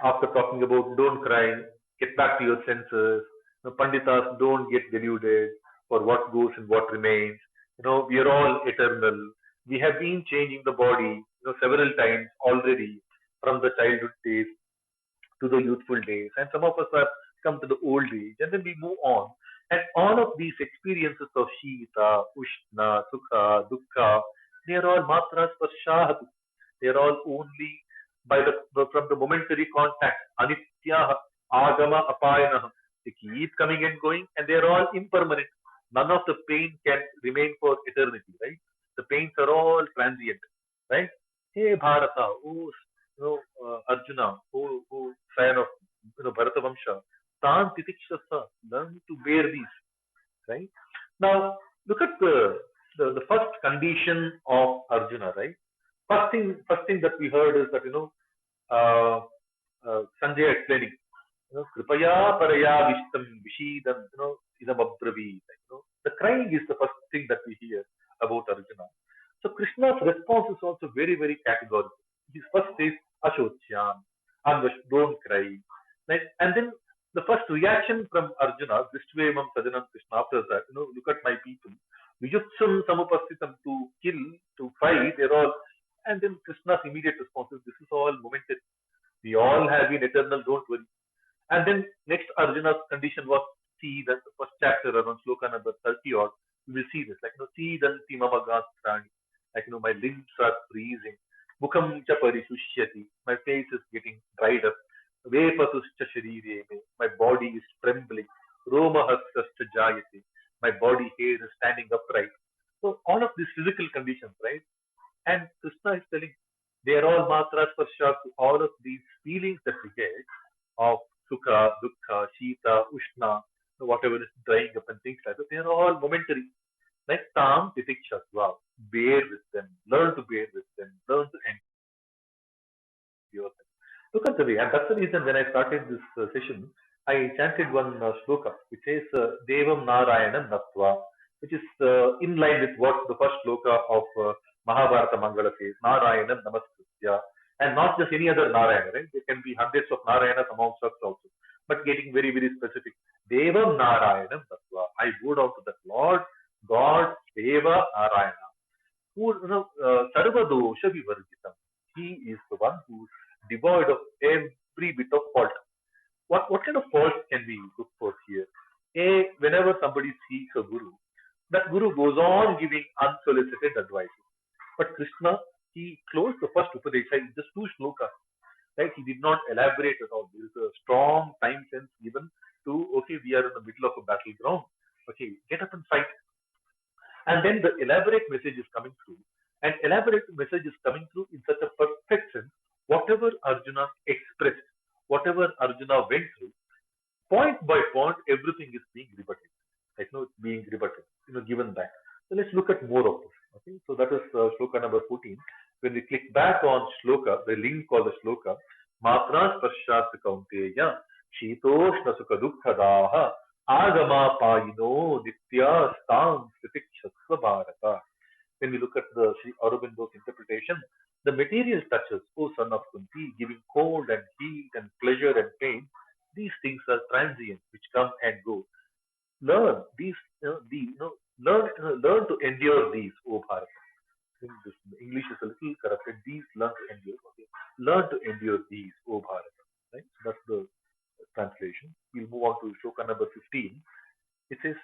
after talking about don't cry, get back to your senses. Panditas, don't get deluded for what goes and what remains. We are all eternal. We have been changing the body, several times already from the childhood days to the youthful days, and some of us have come to the old age, and then we move on. And all of these experiences of Shita, Ushna, Sukha, Dukkha, they are all matras Sparshahatu. They are all only by from the momentary contact, Anityaha, Agama, Apayanaha. They keep coming and going, and they are all impermanent. None of the pain can remain for eternity, right? The pains are all transient, right? Hey Bharata, oh, Arjuna, oh, scion of Bharata Vamsha, Tan Titikshasa, learn to bear these, right? Now, look at the first condition of Arjuna, right? First thing that we heard is that, Sanjay explaining, Kripaya Paraya Vishtam Vishidam, Idam Abbravi. The crying is the first thing that we hear about Arjuna. So Krishna's response is also very, very categorical. His first says, Ashochyam, don't cry. Right? And then the first reaction from Arjuna, Drishtvevam Sajanam Krishna, after that, look at my people. Vijutsum Samupasthitam, to kill, to fight, they're all. And then Krishna's immediate response is, this is all momentary. We all have been eternal, don't worry. And then next Arjuna's condition was, see that the first chapter around sloka number 30 odd, you will see this, like, see danti mama gastrani, like, my limbs are freezing, mukham cha parishushyati, my face is getting dried up, vepatuscha sharire, my body is trembling, roma hastascha jayate, my body hair is standing upright. So all of these physical conditions, right? And Krishna is telling, they are all matras for sure. All of these feelings that we get of Sukha, Dukkha, Shita, Ushna, whatever is drying up and things like that, they are all momentary. Like Tam Titikshasva, bear with them, learn to bear with them, learn to endure them. Look at the way, and that's the reason when I started this session, I chanted one sloka which says Devam Narayanam Natva, which is in line with what the first sloka of Mahabharata Mangala says, Narayanam Namaskritya. And not just any other Narayana, right? There can be hundreds of Narayanas amongst us also. But getting very, very specific. Devam Narayanam Tattva. I go down to that Lord, God, Deva Narayana. Who, Sarva Dosha Vivarjitam. He is the one who is devoid of every bit of fault. What kind of fault can we look for here? Whenever somebody seeks a guru, that guru goes on giving unsolicited advice. But Krishna, he closed the first Upadesha in just 2 shlokas. right? He did not elaborate at all. There is a strong time sense given to, okay, we are in the middle of a battleground. Okay, get up and fight. And then the elaborate message is coming through. And elaborate message is coming through in such a perfect sense. Whatever Arjuna expressed, whatever Arjuna went through, point by point, everything is being rebutted. Like, it's being rebutted, given back. So let's look at more of this. Okay, so that is shloka number 14. When we click back on shloka, the link called the shloka, Matra Sparshas Kaunteya, Shitoshna Sukha Dukkhadaha, Agama Payino Nitya Stam Sitikshasva Bharata. When we look at the Sri Aurobindo's interpretation, the material touches, O son of Kunti, giving cold and heat and pleasure and pain, these things are transient, which come and go. Learn these, learn to endure these, O Bharata. This English is a little corrupted. These learn to endure. Okay. Learn to endure these, O Bharata. Right? So that's the translation. We'll move on to shloka number 15. It says,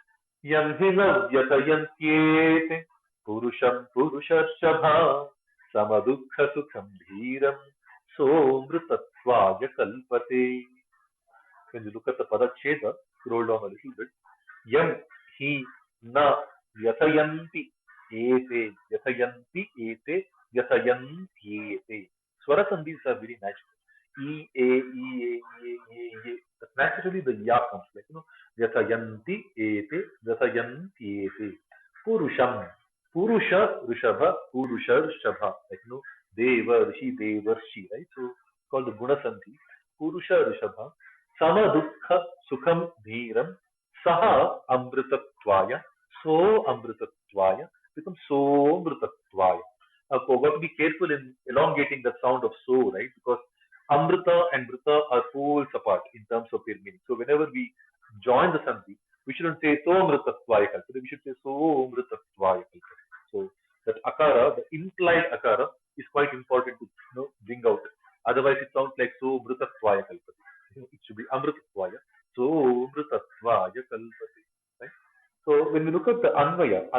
Yam hina vyatayantyete purusham purusharshabha samadukha sukham dhiram somritatvaya kalpate. When you look at the padacheda, scroll down a little bit. Yam hi na vyatayanti ete yathayanti ete yathayantyete. Swara sandhis are very natural. E, A, E, A, E, A, E. But naturally the ya comes like, yathayanti ete yathayantyete. Purusham. Purusha Rishabha, Purusha Rishabha. Like, Deva, Rishi, Devarshi, right? So called the Guna Sandhi. Purusha Rishabha. Sama Dukkha Sukham Dhiram. Saha Amritatvaya. So Amritatvaya becomes So Amritatvaya. We've got to be careful in elongating the sound of so, right? Because Amrita and Mrita are poles apart in terms of their meaning. So whenever we join the Sandhi, we shouldn't say So Amritatvaya Kalpate. We should say So Amritatvaya Kalpate. So that akara, the implied akara, is quite important to bring out. Otherwise, it sounds like So Amritatvaya Kalpate. It should be Amritatvaya. So Amritatvaya Kalpate. Right? So when we look at the Anvaya a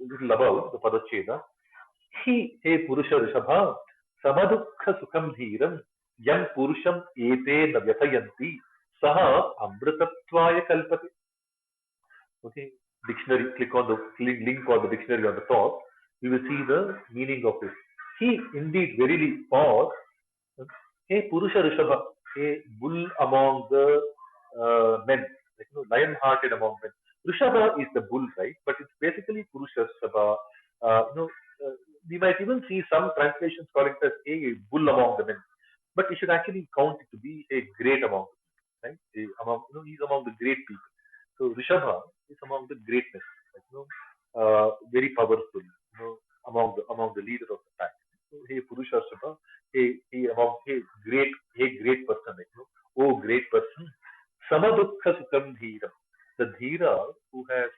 little above the Padacheda, he Purusha Rishabha, Samadukha Sukham Dhiram, Yam Purusham Ete Navyatayanti, Saha Amritatvaya Kalpate. Okay, dictionary, click on the link or the dictionary on the top, we will see the meaning of this. He indeed verily for, hey Purusha Rishabha, a bull among the men, like, lion-hearted among men. Rishabha is the bull, right? But it's basically Purusha Rishabha. We might even see some translations calling it as a bull among the men, but we should actually count it to be a great among the people, right? He's among the great people. So Rishabha is among the greatness, like, very powerful, among the leader of the pack. So, hey Purusha Rishabha, hey among great person, like, oh great person, Samadukha Sukham Dhira, the Dhira who has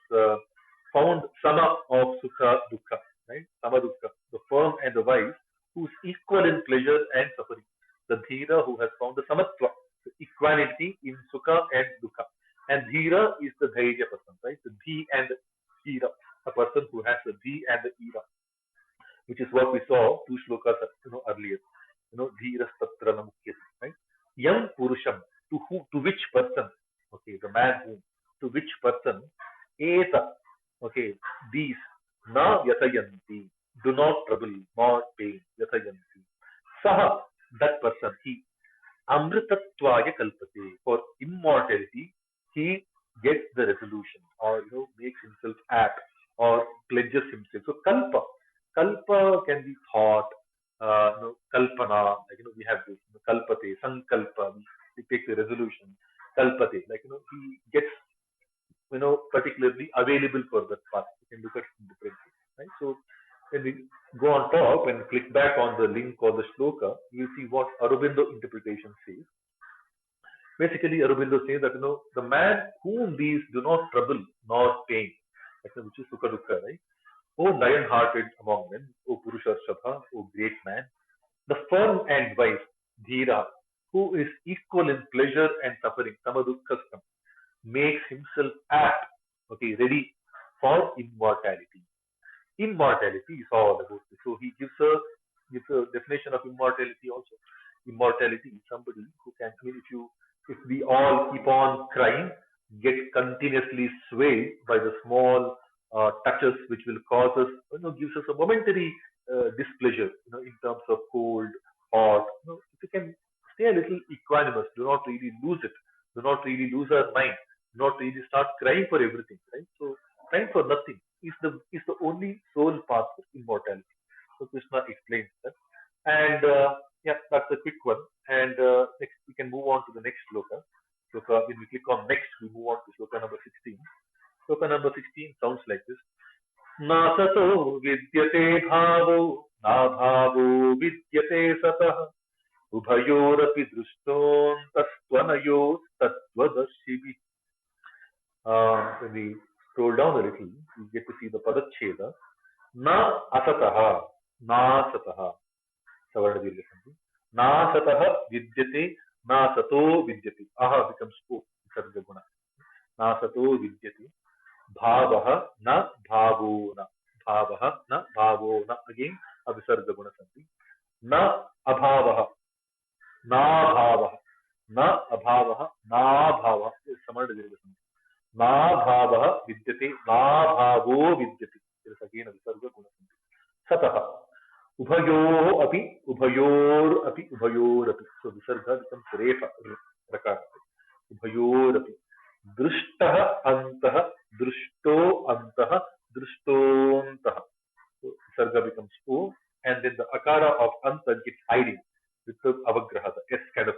found Sama of Sukha Dukha, right? Samadukha, the firm and the wise, who's equal in pleasure and suffering. The Dhira who has found the Samatva, the equality in Sukha and Dukha. And Dhira is the Dhairya person, right? The Dhi and the Ira, a person who has the Dhi and the Ira, which is what we saw two shlokas earlier. Dhira Statra Namukyati, right? Young Purusham, to which person? Okay, the man whom, to which person? Eta, okay, these, na yatayanti, do not trouble, not pain, yatayanti. Saha, that person, he, amritatvaya kalpate, for immortality, he gets the resolution, or makes himself apt, or pledges himself. So kalpa can be thought, kalpana, like, we have this, kalpate, sankalpa, he takes a resolution, kalpate, like, he gets, particularly available for that path. You can look at it differently, right? So when we go on top and click back on the link or the shloka, you see what Aurobindo interpretation says. Basically, Aurobindo says that, the man whom these do not trouble nor pain, which is Sukha Dukkha, right? O lion-hearted among men, O Purusha Shabha, O great man, the firm and wise, Dhira, who is equal in pleasure and suffering, Samadukha, makes himself apt, okay, ready for immortality. Immortality is all about this. So he gives a definition of immortality also. immortality is somebody who can, I mean, if we all keep on crying, get continuously swayed by the small touches which will cause us, gives us a momentary displeasure, in terms of cold, hot. If we can stay a little equanimous, do not really lose it, do not really lose our mind, do not really start crying for everything, right? So crying for nothing is the only sole path for immortality. So Krishna explains that. And yeah, that's a quick one. And next, we can move on to the next sloka. Sloka, when we click on next, we move on to sloka number 16. Sloka number 16 sounds like this. Nasato vidyate bhavo, na bhavo vidyate satah, ubhayorapi drushtonstvanayo tattvadarshivi. When we scroll down a little, we get to see the padacheda. Na asataha, na sataha. Savarna Na satah vidyate, na sato vidyate. Aha becomes O, Visarga Guna. Na sato vidyate. Bhavaha na bhavona. Bhavaha na bhavona. Again, a Visarga Guna Santi. Na abhavaha. Na bhavaha. Na abhavaha. Na bhavaha. Samarna Virga Santi. Na bhavaha vidyate. Na bhavo vidyate. There is again a Visarga Guna Santi. Satah. Ubhayo api, ubhayor api, ubhayor api. So visarga becomes refa, rakara. Ubhayor api. Drushtah antah, drushto antah, drushtontaha. So visarga becomes O, and then the akara of anta gets hiding with the avagraha, the S kind of.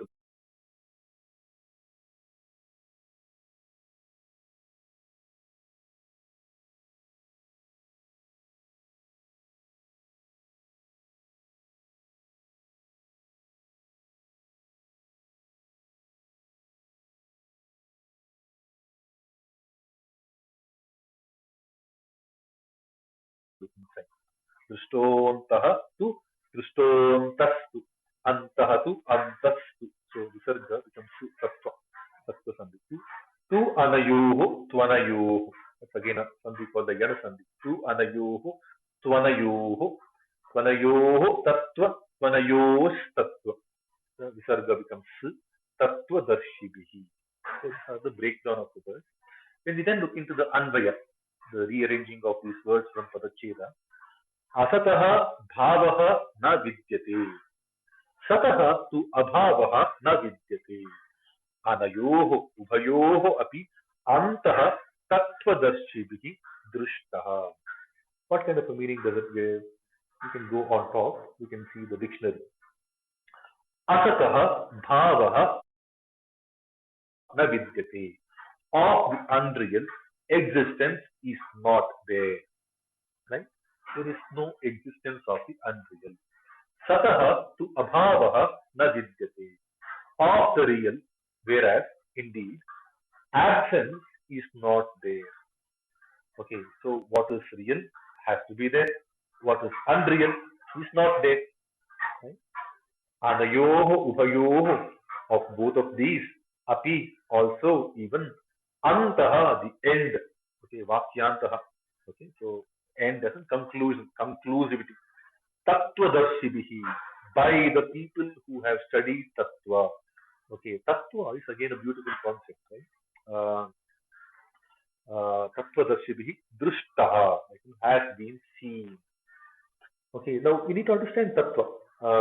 Drushtontaha tu, drushtontastu, antaha tu, antastu. So visarga becomes sattva, sattva sandhi. Tu anayoho, tvanayoho. That's again a sandhi called the yana sandhi. Tu anayoho, tvanayoho, tvanayoho tattva, tvanayos tattva. Visarga becomes tattva darshibihi. So these are the breakdown of the words. When we then look into the anvaya, the rearranging of these words from padacheda, asataha bhavaha na vidyate. Sataha tu abhavaha na vidyate. Anayoho, ubhayoho api antah tattvadarshibhi drushtaha. What kind of a meaning does it give? We can go on top. We can see the dictionary. Asataha bhavaha na vidyate. Of the unreal, existence is not there. Right? There is no existence of the unreal. Sataha tu abhavaha na vidyate. Of the real, whereas indeed absence is not there. Okay, so what is real has to be there. What is unreal is not there. Right? Anayoho, upayoho, of both of these, api, also, even, antaha, the end. Okay, vakyantaha. Okay, so end doesn't conclusivity. Tattvadarshibhihi, by the people who have studied tattva. Okay, tattva is again a beautiful concept, right? Tattvadarshibhihi, drushtaha, has been seen. Okay, now we need to understand tattva.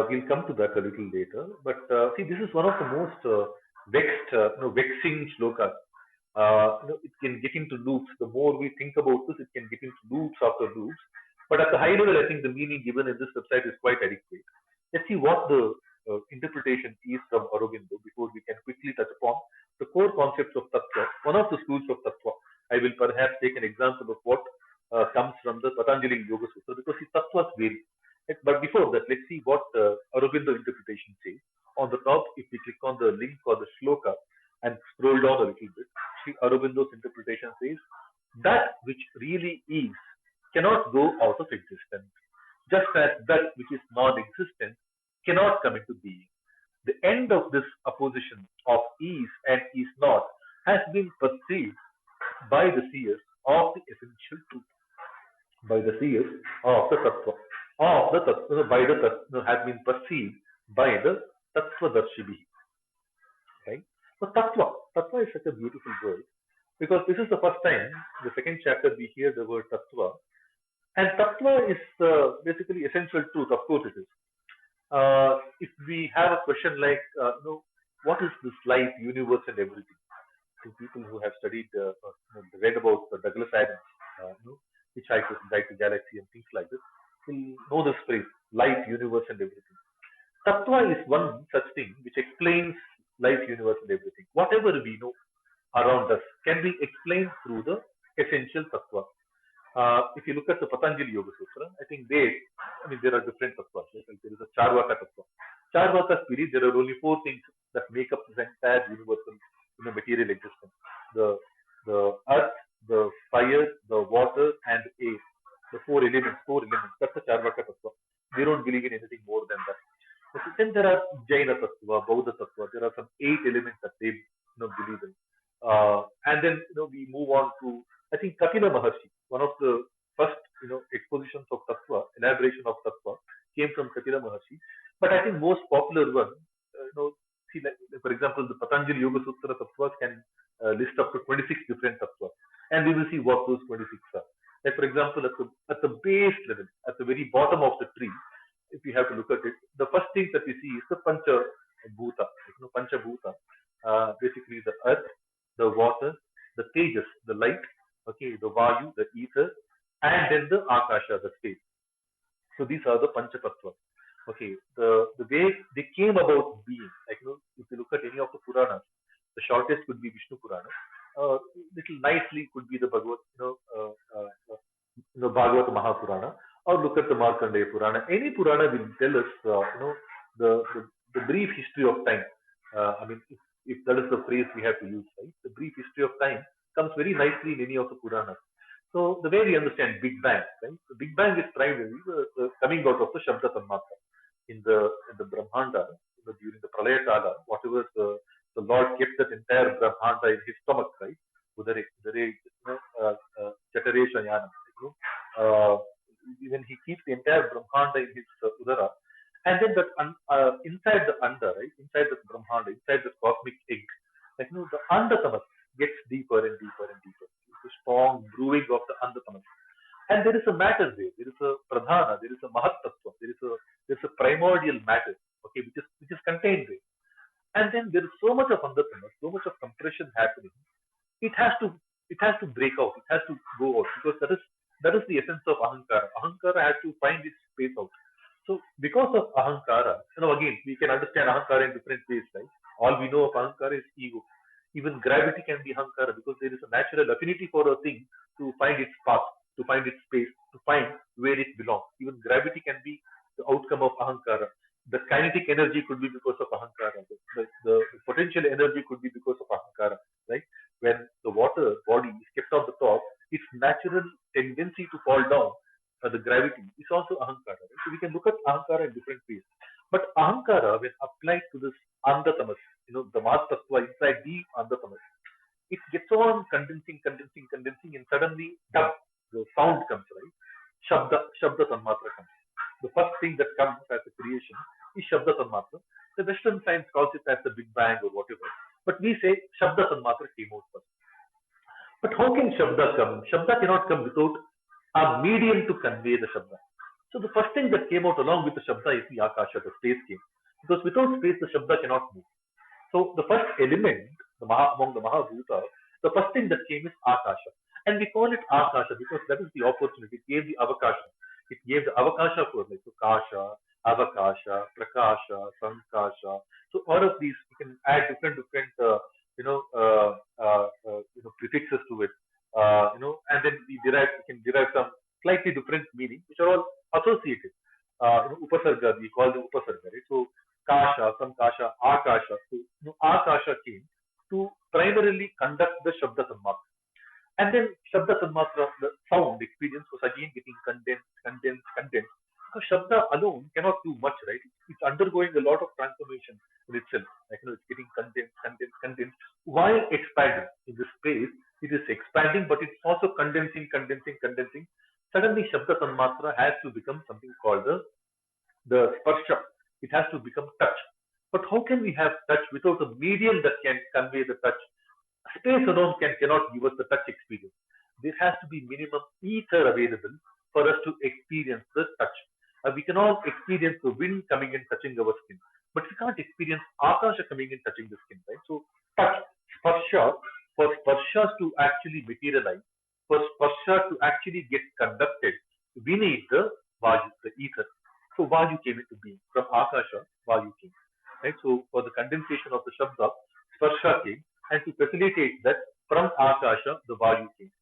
We'll come to that a little later. But see, this is one of the most vexing shlokas. It can get into loops. The more we think about this, it can get into loops after loops. But at the high level, I think the meaning given in this website is quite adequate. Let's see what the interpretation is from Aurobindo before we can quickly touch upon the core concepts of tattva. One of the schools of tattva. I will perhaps take an example of what comes from the Patanjali Yoga Sutra because the tattvas vary. But before that, let's see what Aurobindo interpretation says. On the top, if we click on the link or the shloka and scroll down a little bit, Sri Aurobindo's interpretation says that which really is cannot go out of existence, just as that which is non-existent cannot come into being. The end of this opposition of is and is not has been perceived by the seers of the essential truth, by the seers of the tattva, by the tattva has been perceived by the Tattva-darshibihi. Right? So tattva is such a beautiful word because this is the first time, the second chapter, we hear the word tattva. And tattva is basically essential truth. Of course, it is. If we have a question like, what is this life, universe, and everything? To people who have studied, read about Douglas Adams, Hitchhiker's Guide to Galaxy, and things like this, will know this phrase: life, universe, and everything. Tattva is one such thing which explains life, universe, and everything. Whatever we know around us can be explained through the essential tattva. If you look at the Patanjali Yoga Sutra, I think there are different tattvas. Right? Like there is a Charvaka tattva. Charvaka spirit, there are only four things that make up this entire universal, material existence: the earth, the fire, the water, and air. The four elements. That's the Charvaka tattva. They don't believe in anything more than that. Okay, then there are Jaina tattva, Bauddha tattva. There are some 8 elements that they believe in. And then we move on to, I think, Kapila Maharshi, one of the first expositions of tattva, elaboration of tattva came from Kapila Maharshi. But I think most popular one, see, like, for example, the Patanjali Yoga Sutra tattvas can list up to 26 different tattvas, and we will see what those 26 are. Like, for example, at the base level, at the very bottom of the tree, if we have to look at it, the first thing that we see is the Pancha Bhuta, Pancha Bhuta, basically the earth, the water, the tejas, the light, okay, the vayu, the ether, and then the akasha, the space. So these are the pancha tattvas. Okay, the way they came about being, like if you look at any of the Puranas, the shortest could be Vishnu Purana. Little nicely could be the Bhagavad Mahapurana, or look at the Markandeya Purana. Any Purana will tell us, the brief history of time. If that is the phrase we have to use, right? The brief history of time comes very nicely in any of the Puranas. So the way we understand Big Bang, right? The Big Bang is primarily the coming out of the Shabda Tanmatra in the Brahmanda, during the Pralaya Kala, whatever the Lord kept that entire Brahmanda in his stomach, right? Chatare Shayana. When he keeps the entire Brahmanda in his Udara, and then that inside the Anda, right? Inside the Brahmanda, inside the cosmic egg, the Andatamas gets deeper and deeper and deeper. It's a strong brewing of the Andatamas. And there is a matter there. There is a pradhana. There is a mahat tattva. There is a primordial matter, okay, which is contained there. And then there is so much of andatamas, so much of compression happening. It has to break out. It has to go out, because that is the essence of ahankara. Ahankara has to find its space out. So because of ahankara, again, we can understand ahankara in different ways, right? All we know of ahankara is ego. Even gravity can be ahankara, because there is a natural affinity for a thing to find its path, to find its space, to find where it belongs. Even gravity can be the outcome of ahankara. The kinetic energy could be because of ahankara. The potential energy could be because of ahankara, right? When the water body is kept on the top, its natural tendency to fall down, the gravity, is also ahankara. Right? So we can look at ahankara in different ways. But ahankara, when applied to this andatamas, the mahat tattva inside the andatamas, it gets on condensing, and suddenly, the sound comes, right? Shabda Tanmatra comes. The first thing that comes as a creation is Shabda Tanmatra. The Western science calls it as the Big Bang or whatever. But we say Shabda Tanmatra came out first. But how can Shabda come? Shabda cannot come without a medium to convey the Shabda. So the first thing that came out along with the Shabda is the Akasha, the space came. Because without space, the Shabda cannot move. So the first element among the Mahabhuta, the first thing that came is Akasha. And we call it Akasha because that is the opportunity. It gave the Avakasha. It gave the Avakasha for like, so Kasha, Avakasha, Prakasha, Sankasha. So all of these, we can add different prefixes to it. And then we can derive some slightly different meaning, which are all associated. Upasarga, we call them Upasarga, right? So Kasha, Sankasha, Akasha. So Akasha came to primarily conduct the Shabda Tanmatra. And then Shabda Tanmatra, the sound experience, was again getting condensed. Because Shabda alone cannot do much, right? It's undergoing a lot of transformation in itself. Like, it's getting condensed. While expanding in this space, it is expanding, but it's also condensing. Suddenly, Shabda Tanmatra has to become something called the sparsha. It has to become touch. But how can we have touch without a medium that can convey the touch? Space alone cannot give us the touch experience. There has to be minimum ether available for us to experience the touch. We can all experience the wind coming and touching our skin, but we can't experience akasha coming and touching the skin, right? So touch, sparsha, for sparshas to actually materialize, for sparsha to actually get conducted, we need the vayu, the ether. So vayu came into being. From akasha, vayu came. Right? So for the condensation of the shabda, sparsha came, and to facilitate that, from akasha, the vayu came.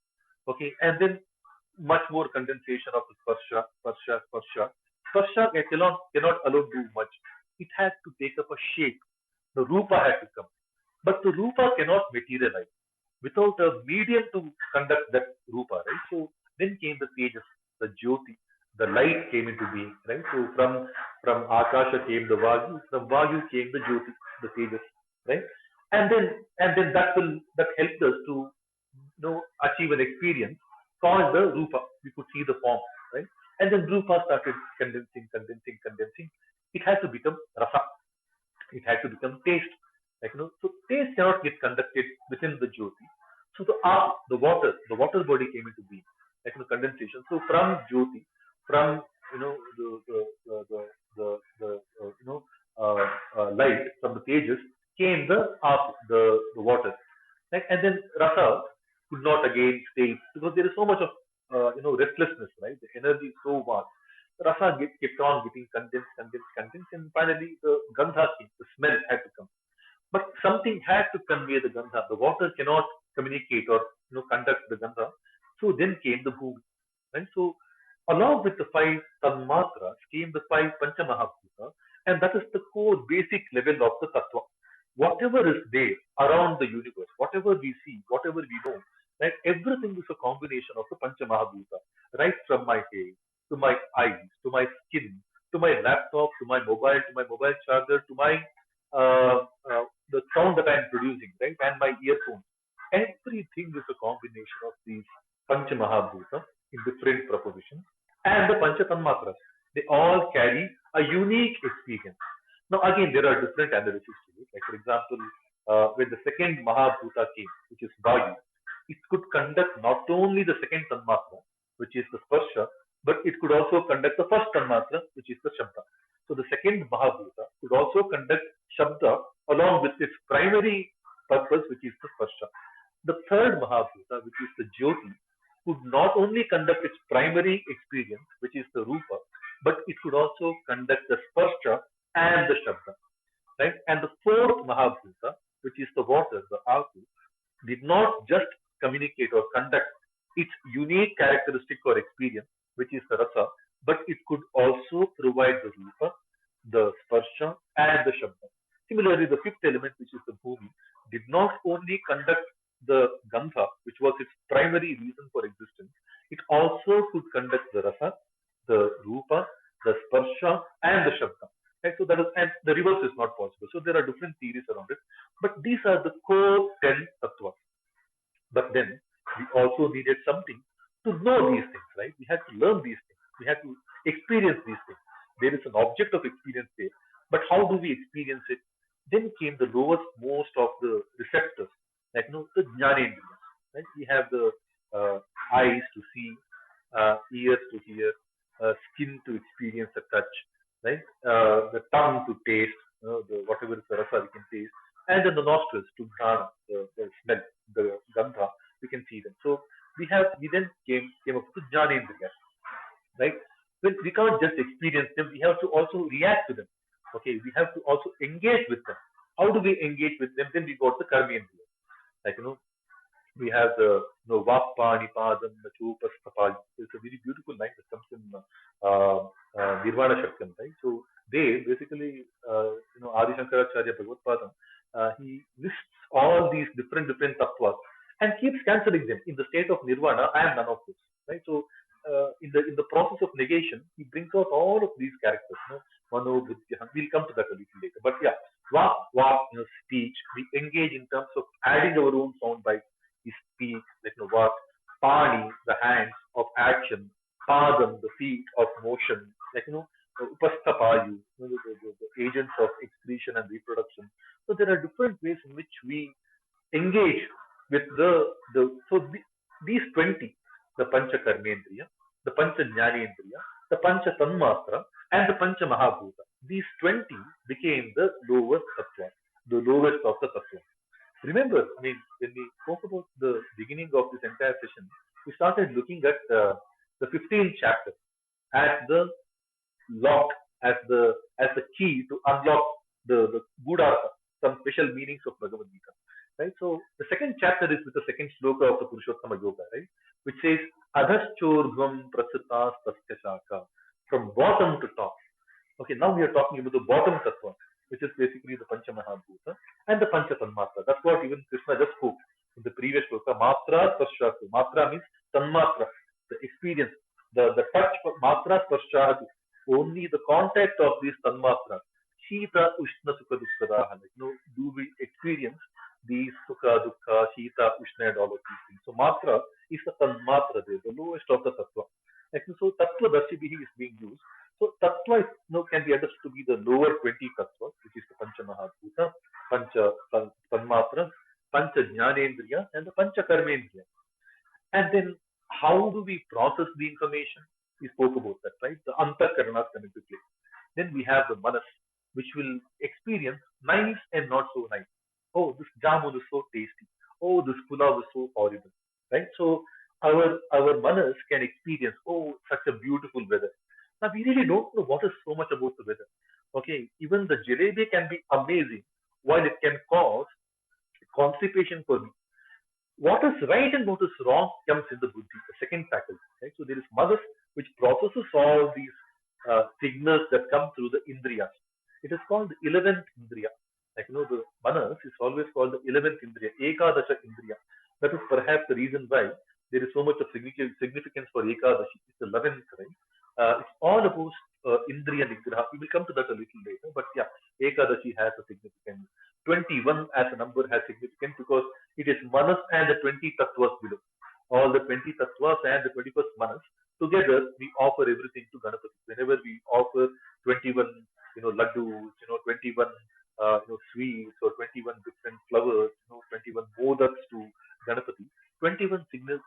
Okay, and then much more condensation of the sparsha, sparsha, sparsha. Sparsha cannot alone do much. It has to take up a shape. The rupa had to come. But the rupa cannot materialize without a medium to conduct that rupa, right? So then came the tejas, the jyoti, the light came into being, right? So from akasha came the vayu, from vayu came the jyoti, the tejas, right? And then that helped us to achieve an experience called the rupa. We could see the form, right? And then rupa started condensing, condensing, condensing. It had to become rasa. It had to become taste. So taste cannot get conducted within the jyoti. So the water body came into being, condensation. So from jyoti, from light, from the pages came the water, right? And then rasa could not again stay because there is so much of restlessness, right? The energy is so vast. Rasa kept on getting condensed, condensed, condensed, and finally the gandha came. The smell had to come. But something had to convey the gandha. The water cannot communicate or conduct the gandha. So then came the bhumi. Right? So along with the five tanmatras came the five panchamahabhuta, and that is the core basic level of the tattva. Whatever is there around the universe, whatever we see, whatever we know, right? Everything is a combination of the panchamahabhuta. Right from my hair, to my eyes, to my skin, to my laptop, to my mobile charger, to my the sound that I am producing, right, and my earphones. Everything is a combination of these Pancha Mahabhuta in different propositions and the Pancha Tanmatras. They all carry a unique experience. Now, again, there are different analyses to it. Like, for example, when the second Mahabhuta came, which is Vayu, it could conduct not only the second Tanmatra, which is the Sparsha, but it could also conduct the first Tanmatra, which is the Shabda. So the second Mahabhuta could also conduct Shabda along with its primary purpose, which is the Sparsha. The third Mahabhuta, which is the Jyoti, could not only conduct its primary experience, which is the Rupa, but it could also conduct the Sparsha and the Shabda. Right? And the fourth Mahabhuta, which is the water, the Aku, did not just communicate or conduct its unique characteristic or experience, which is the Rasa, but it could also provide the Rupa, the Sparsha, and the Shabda. Similarly, the fifth element, which is the Bhumi, did not only conduct the Gandha, which was its primary reason for existence, it also could conduct the Rasa, the Rupa, the Sparsha, and the Shabda. Right? So that is, and the reverse is not possible. So there are different theories around it, but these are the core 10 tattvas. But then we also needed something to know these things, right? We had to learn these things. We had to experience these things. There is an object of experience there, but how do we experience it? Then came the lowest most of the receptors, like the jnanendriyas. Right? We have the eyes to see, ears to hear, skin to experience the touch, right? The tongue to taste, whatever is the rasa we can taste, and then the nostrils to ghana, the smell, the gandha, we can see them. So we then came up with jnanendriyas, right? Well, we can't just experience them, we have to also react to them. Okay, we have to also engage with them. How do we engage with them? Then we got the karmendriya. Like, we have the Vapani Padam Nachupastapali. It's a very beautiful line that comes in Nirvana Shaktam, right? So they basically, Adi Shankaracharya Bhagavad-Padam, he lists all these different tattvas and keeps cancelling them. In the state of nirvana, I am none of this, right? So in the process of negation, he brings out all of these characters. Mano, Vidya. We'll come to that a little later. But yeah, Vak, speech. We engage in terms of adding our own sound bites. We speak, like Vak, Pani, the hands of action, Padam, the feet of motion, like Upastapayu, the agents of excretion and reproduction. these 20, the Pancha Karmendriya, the Pancha Jnanendriya, the Pancha Tanmatra, and the Pancha Mahabhuta. These 20 became the lowest tattva, the lowest of the tattva. Remember, I mean, when we spoke about the beginning of this entire session, we started looking at the 15th chapter as the lock, as the key to unlock the Gudhartha, some special meanings of Bhagavad-Gita. Right? So the second chapter is with the second sloka of the Purushottama Yoga, right? Which says Adhaschordhvam Prasitas Tasya Shaka, from bottom to top. Okay, now we are talking about the bottom tattva, which is basically the Pancha Mahabhuta and the Pancha Tanmatra. That's what even Krishna just spoke in the previous sloka. Matra Sparshatu. Matra means Tanmatra, the experience, the touch, Matra Sparshatu. Only the contact of these Tanmatra. Shita, Ushna, Sukha, Dukkha. Do we experience these Sukha, Dukkha, Shita, Ushna, and all of these things? So Matra is the Tanmatra there, the lowest of the tattva. So Tattva Darshibhi is being used. So Tattva is, can be understood to be the lower 20 tattvas, which is the Pancha Mahabhuta, Pancha Tanmatra, Pancha Jnanendriya, and the Pancha Karmendriya. And then how do we process the information? We spoke about that, right? The Antakarana come into play. Then we have the Manas, which will experience nice and not so nice. Oh, this jamun is so tasty. Oh, this pulav is so horrible, right? So our Manas can experience, oh, such a beautiful weather. Now we really don't know what is so much about the weather. Okay, even the jalebi can be amazing, while it can cause constipation for me. What is right and what is wrong comes in the buddhi, the second faculty. Right? So there is Manas, which processes all these signals that come through the Indriyas. It is called the 11th Indriya. The Manas is always called the 11th Indriya, Ekadasha Indriya. That is perhaps the reason why there is so much of significance for Ekadashi. It's the 11th, right? It's all about Indriya Nigraha. We will come to that a little later. But yeah, Ekadashi has a significance. 21 as a number has significance because it is Manas and the 20 tattvas below. All the 20 tattvas and the 21st Manas, together we offer everything to Ganapati. Whenever we offer 21, laddus, 21 sweets or 21 different flowers, 21 modaks to Ganapati. 21 signals,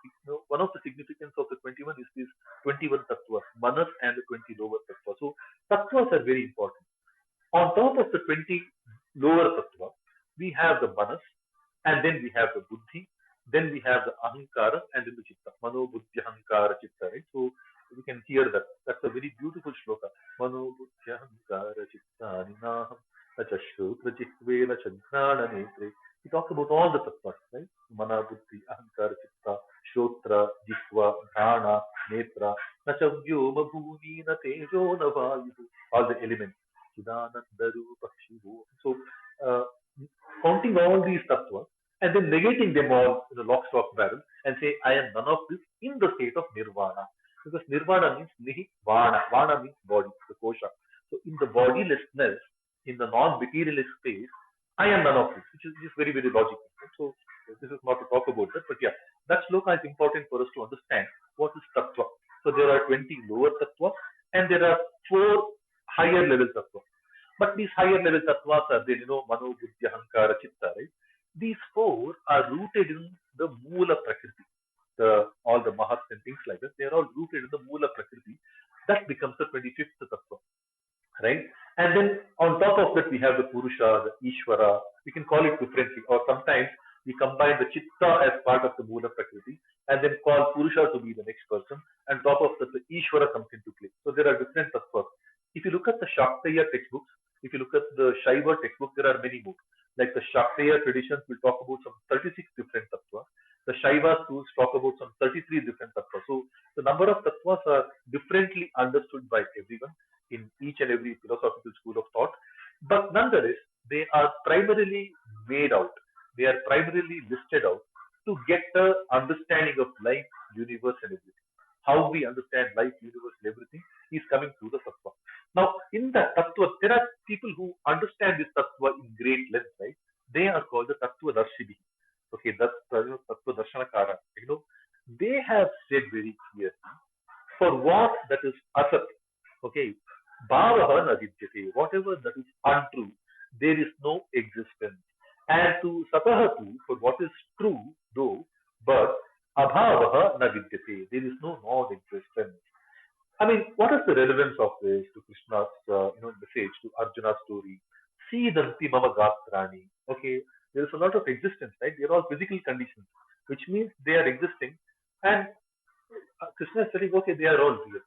one of the significance of the 21 is these 21 tattvas, Manas and the 20 lower tattvas. So tattvas are very important. On top of the 20 lower tattva, we have the Manas, and then we have the Buddhi, then we have the Ahankara, and then the Chitta. Mano, Buddhi, Ahankara, Chitta, right? So we can hear that. That's a very beautiful shloka. Mano, Buddhi, Ahankara, Chitta, Ninaham, Nachashrutra, Jihvela, Chankrana, Netre. He talks about all the tattvas, right? Mana, Buddhi, Ahankara, Chitta, Shrotra, Jihva, Dhana, Netra, Nachavyoma, Bhumi, Natejo, Navayu, all the elements. So, counting all these tattvas and then negating them all in a lock, stock, barrel and say, I am none of this in the state of nirvana. Because nirvana means nihi vana. Vana means body, the kosha. So, in the bodilessness, in the non-materialist space, I am none of this, which is very, very logical. So, this is not to talk about that, but yeah, that sloka is important for us to understand what is tattva. So, there are 20 lower tattvas and there are 4 higher level tattvas. But these higher level tattvas are there, Mano, Buddhi, Ahankara, Chitta, right? These 4 are rooted in the Moola Prakriti. All the Mahats and things like that, they are all rooted in the Moola Prakriti. That becomes the 25th tattva, right? And then on top of that, we have the Purusha, the Ishvara. We can call it differently, or sometimes we combine the Chitta as part of the Moola Prakriti and then call Purusha to be the next person. And top of that, the Ishvara comes into play. So there are different tattvas. If you look at the Shaktiya textbooks, if you look at the Shaiva textbook, there are many more. Like the Shaktiya traditions will talk about some 36 different tattvas. The Shaiva schools talk about some 33 different tattvas. So the number of tattvas are differently understood by everyone in each and every philosophical school of thought. But nonetheless, they are primarily made out. They are primarily listed out to get the understanding of life, universe, and everything. How we understand life, universe, and everything is coming through the tattva. Now, in the tattva, there are people who understand this tattva in great length, right? They are called the tattva darshibhi. Okay, that's tattva darshanakara. They have said very clearly, for what that is asat, okay, bhavaha nadidyate, whatever that is untrue, there is no existence. And to satahatu, for what is true, though, abhavaha na vidyate. There is no non-existence. I mean, what is the relevance of this to Krishna's message to Arjuna's story? See danti mama gatrani. Okay, there is a lot of existence, right? They are all physical conditions, which means they are existing. And Krishna is telling, okay, they are all real.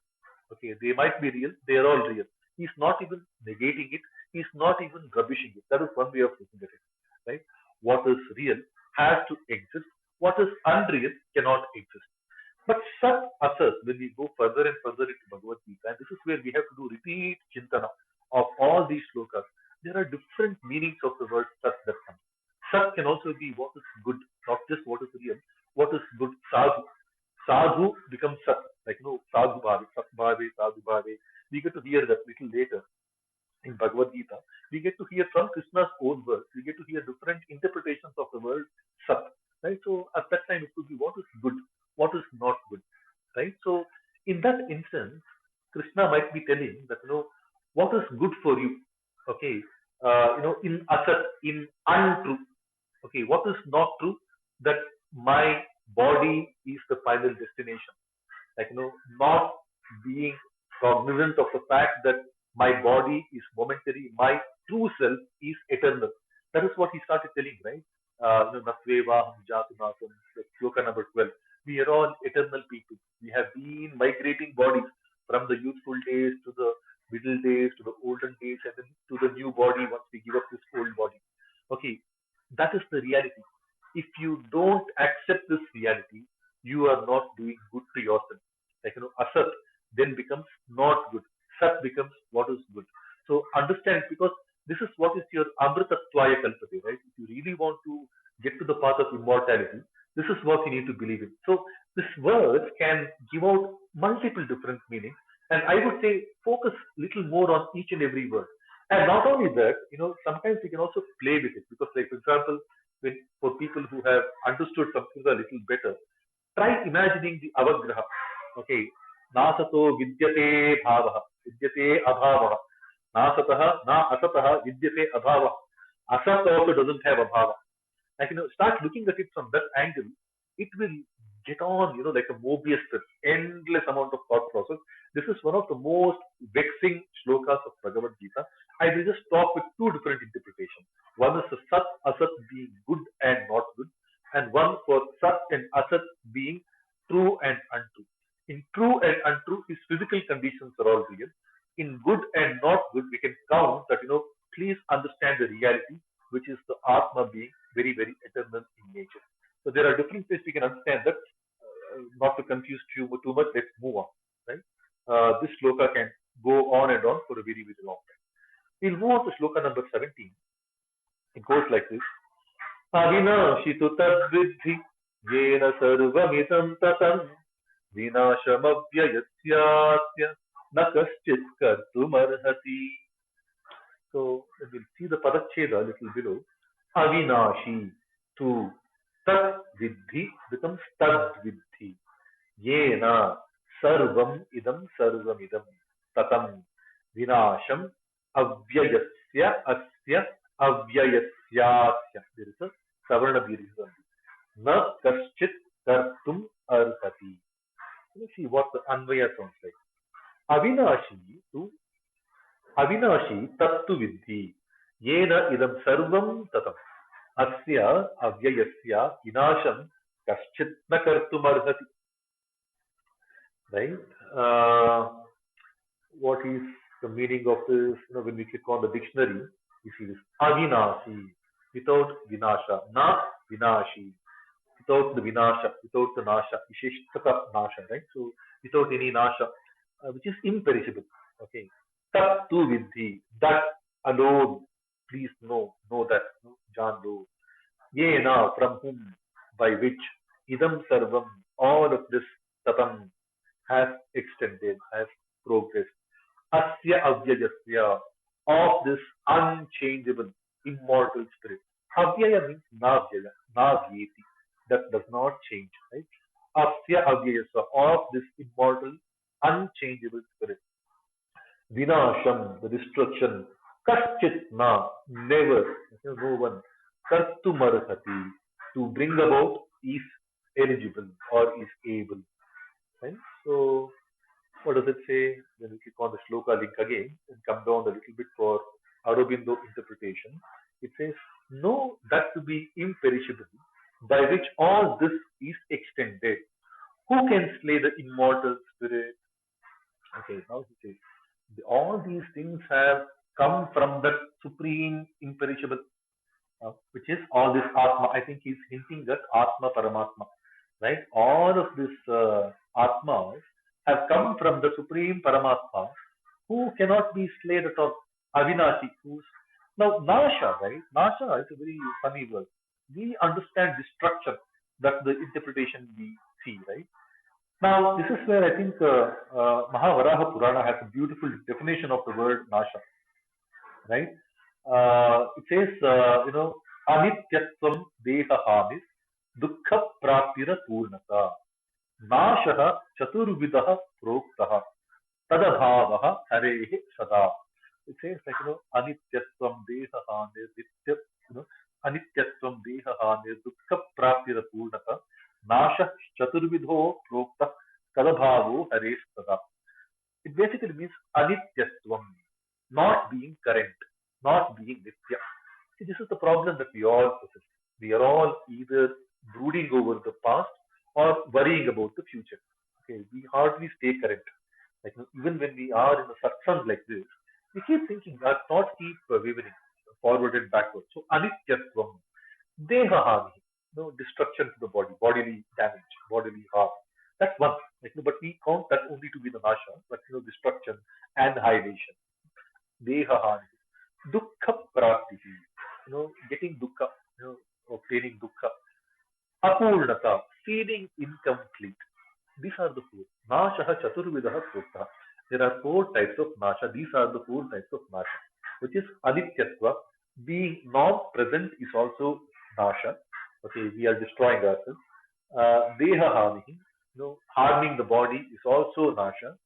Okay, they might be real, they are all real. He's not even negating it, he's not even rubbishing it. That is one way of looking at it. Right? What is real has to exist, what is unreal cannot exist. But Sat Asat, when we go further and further into Bhagavad Gita, and this is where we have to do repeat chintana of all these shlokas, there are different meanings of the word Sat that come. Sat can also be what is good, not just what is real, what is good. Sadhu. Sadhu becomes Sat, like Sadhu Bhave, Sat Bhave, Sadhu Bhave. We get to hear that little later in Bhagavad Gita. We get to hear from Krishna's own words. We get to hear different interpretations of the word Sat. Right? So at that time it could be what is good, what is not good. Right? So in that instance, Krishna might be telling that what is good for you. Okay. In Asat, in untrue. Okay, what is not true? That my body is the final destination. Like, not being cognizant of the fact that my body is momentary, my true self is eternal. That is what he started telling, right? Natveva Jatunasam, sloka number 12. We are all eternal people. We have been migrating bodies from the youthful days to the middle days to the olden days and then to the new body once we give up this old body. Okay, that is the reality. If you don't accept this reality, you are not doing good to yourself. Like asat then becomes not good. Sat becomes what is good. So understand, because this is what is your amritatvaya kalpate, right? If you really want to get to the path of immortality, this is what you need to believe in. So this verse can give out multiple different meanings, and I would say focus little more on each and every word. And not only that, sometimes you can also play with it, because, like, for example, for people who have understood something a little better, try imagining the avagraha. Okay, nasato vidyate bhavaha, vidyate abhavaha, nasataha na asataha vidyate abhavaha. Asat also doesn't have abhava. Like, start looking at it from that angle, it will get on, like a Mobius strip, endless amount of thought process. This is one of the most vexing shlokas of Bhagavad-Gita. I will just talk with two different interpretations. One is the Sat, Asat being good and not good, and one for Sat and Asat being true and untrue. In true and untrue, his physical conditions are all real. In good and not good, we can count that, please understand the reality, which is the Atma being very, very eternal in nature. So there are different ways we can understand that. Not to confuse too much, let's move on. Right? This shloka can go on and on for a very, very long time. We'll move on to shloka number 17. It goes like this. Avinashitu tadvidhi yena sarvamitam tatam vinashamavyayasyasya na kaschit kartumarhati. So we'll see the padacheda a little below. Avinashi, to tat vidhi becomes tad vidhi. Yena sarvam idam tatam vinasham avyayasya asya avyayasyasya. There is a savarna dirgha. Na kaschit kartum arhati. Let's see what the anvaya sounds like. Avinashi to Avinashi tattu vidhi. Yena idam sarvam tatam. Asya avyayasya vinasham kaschit na kartum arhati. Right? What is the meaning of this? When we click on the dictionary, we see this Avinashi, without vinasha, na vinashi, without the vinasha, without the nasha, visheshtaka nasha, right? So without any nasha, which is imperishable. Okay. Tat tu vidhi, that alone, please know that, John Doe. Yena, from whom, by which, idam sarvam, all of this, tatam, has extended, has progressed. Asya avyayasya, of this unchangeable, immortal spirit. Avyaya means navyaya, navyeti, that does not change, right? Asya avyayasya, of this immortal, unchangeable spirit. Vinasham, the destruction. Kaschit na, never, no one. Kartumarhati, to bring about is eligible or is able. Right? So what does it say? When we click on the shloka link again and come down a little bit for Aurobindo interpretation, it says, know that to be imperishable, by which all this is extended. Who can slay the immortal spirit? Okay, now he says, all these things have come from that supreme imperishable, which is all this Atma. I think he's hinting at Atma Paramatma, right? All of this Atmas have come from the Supreme Paramatma who cannot be slain at all. Avinashi, who's now Nasha, right? Nasha is a very funny word. We understand destruction. That's the interpretation we see, right? Now, this is where I think Mahavaraha Purana has a beautiful definition of the word Nasha, right? It says, Anityatvam Deha Hanis Dukkha Praptira Purnata Nashaha Chaturvidaha Proktaha Tadabhavaha Harehe Sada. It says like, Anityatvam Deha Hanis, Anityatvam Deha Hanis Dukkha Praptira Purnata Nasha Chaturvidho Prokta Tadabhavo Harehe Sada. It basically means Anityatvam, not being current, not being Nitya. See, this is the problem that we all possess. We are all either brooding over the past or worrying about the future. Okay, we hardly stay current. Like even when we are in a satsang like this, we keep thinking, our thoughts keep wavering forward and backward. So anityatvam, dehahani, destruction to the body, bodily damage, bodily harm. That's one. But we count that only to be the nasha, but destruction, annihilation, dehahani, dukkha prapti, getting dukkha, obtaining dukkha, apurnata, feeling incomplete. These are the four. Nashaha chaturvidaha prokta. There are four types of nasha. These are the four types of nasha, which is anityatva. Being non-present is also nasha. Okay, we are destroying ourselves. Deha hanihi, harming the body is also nasha.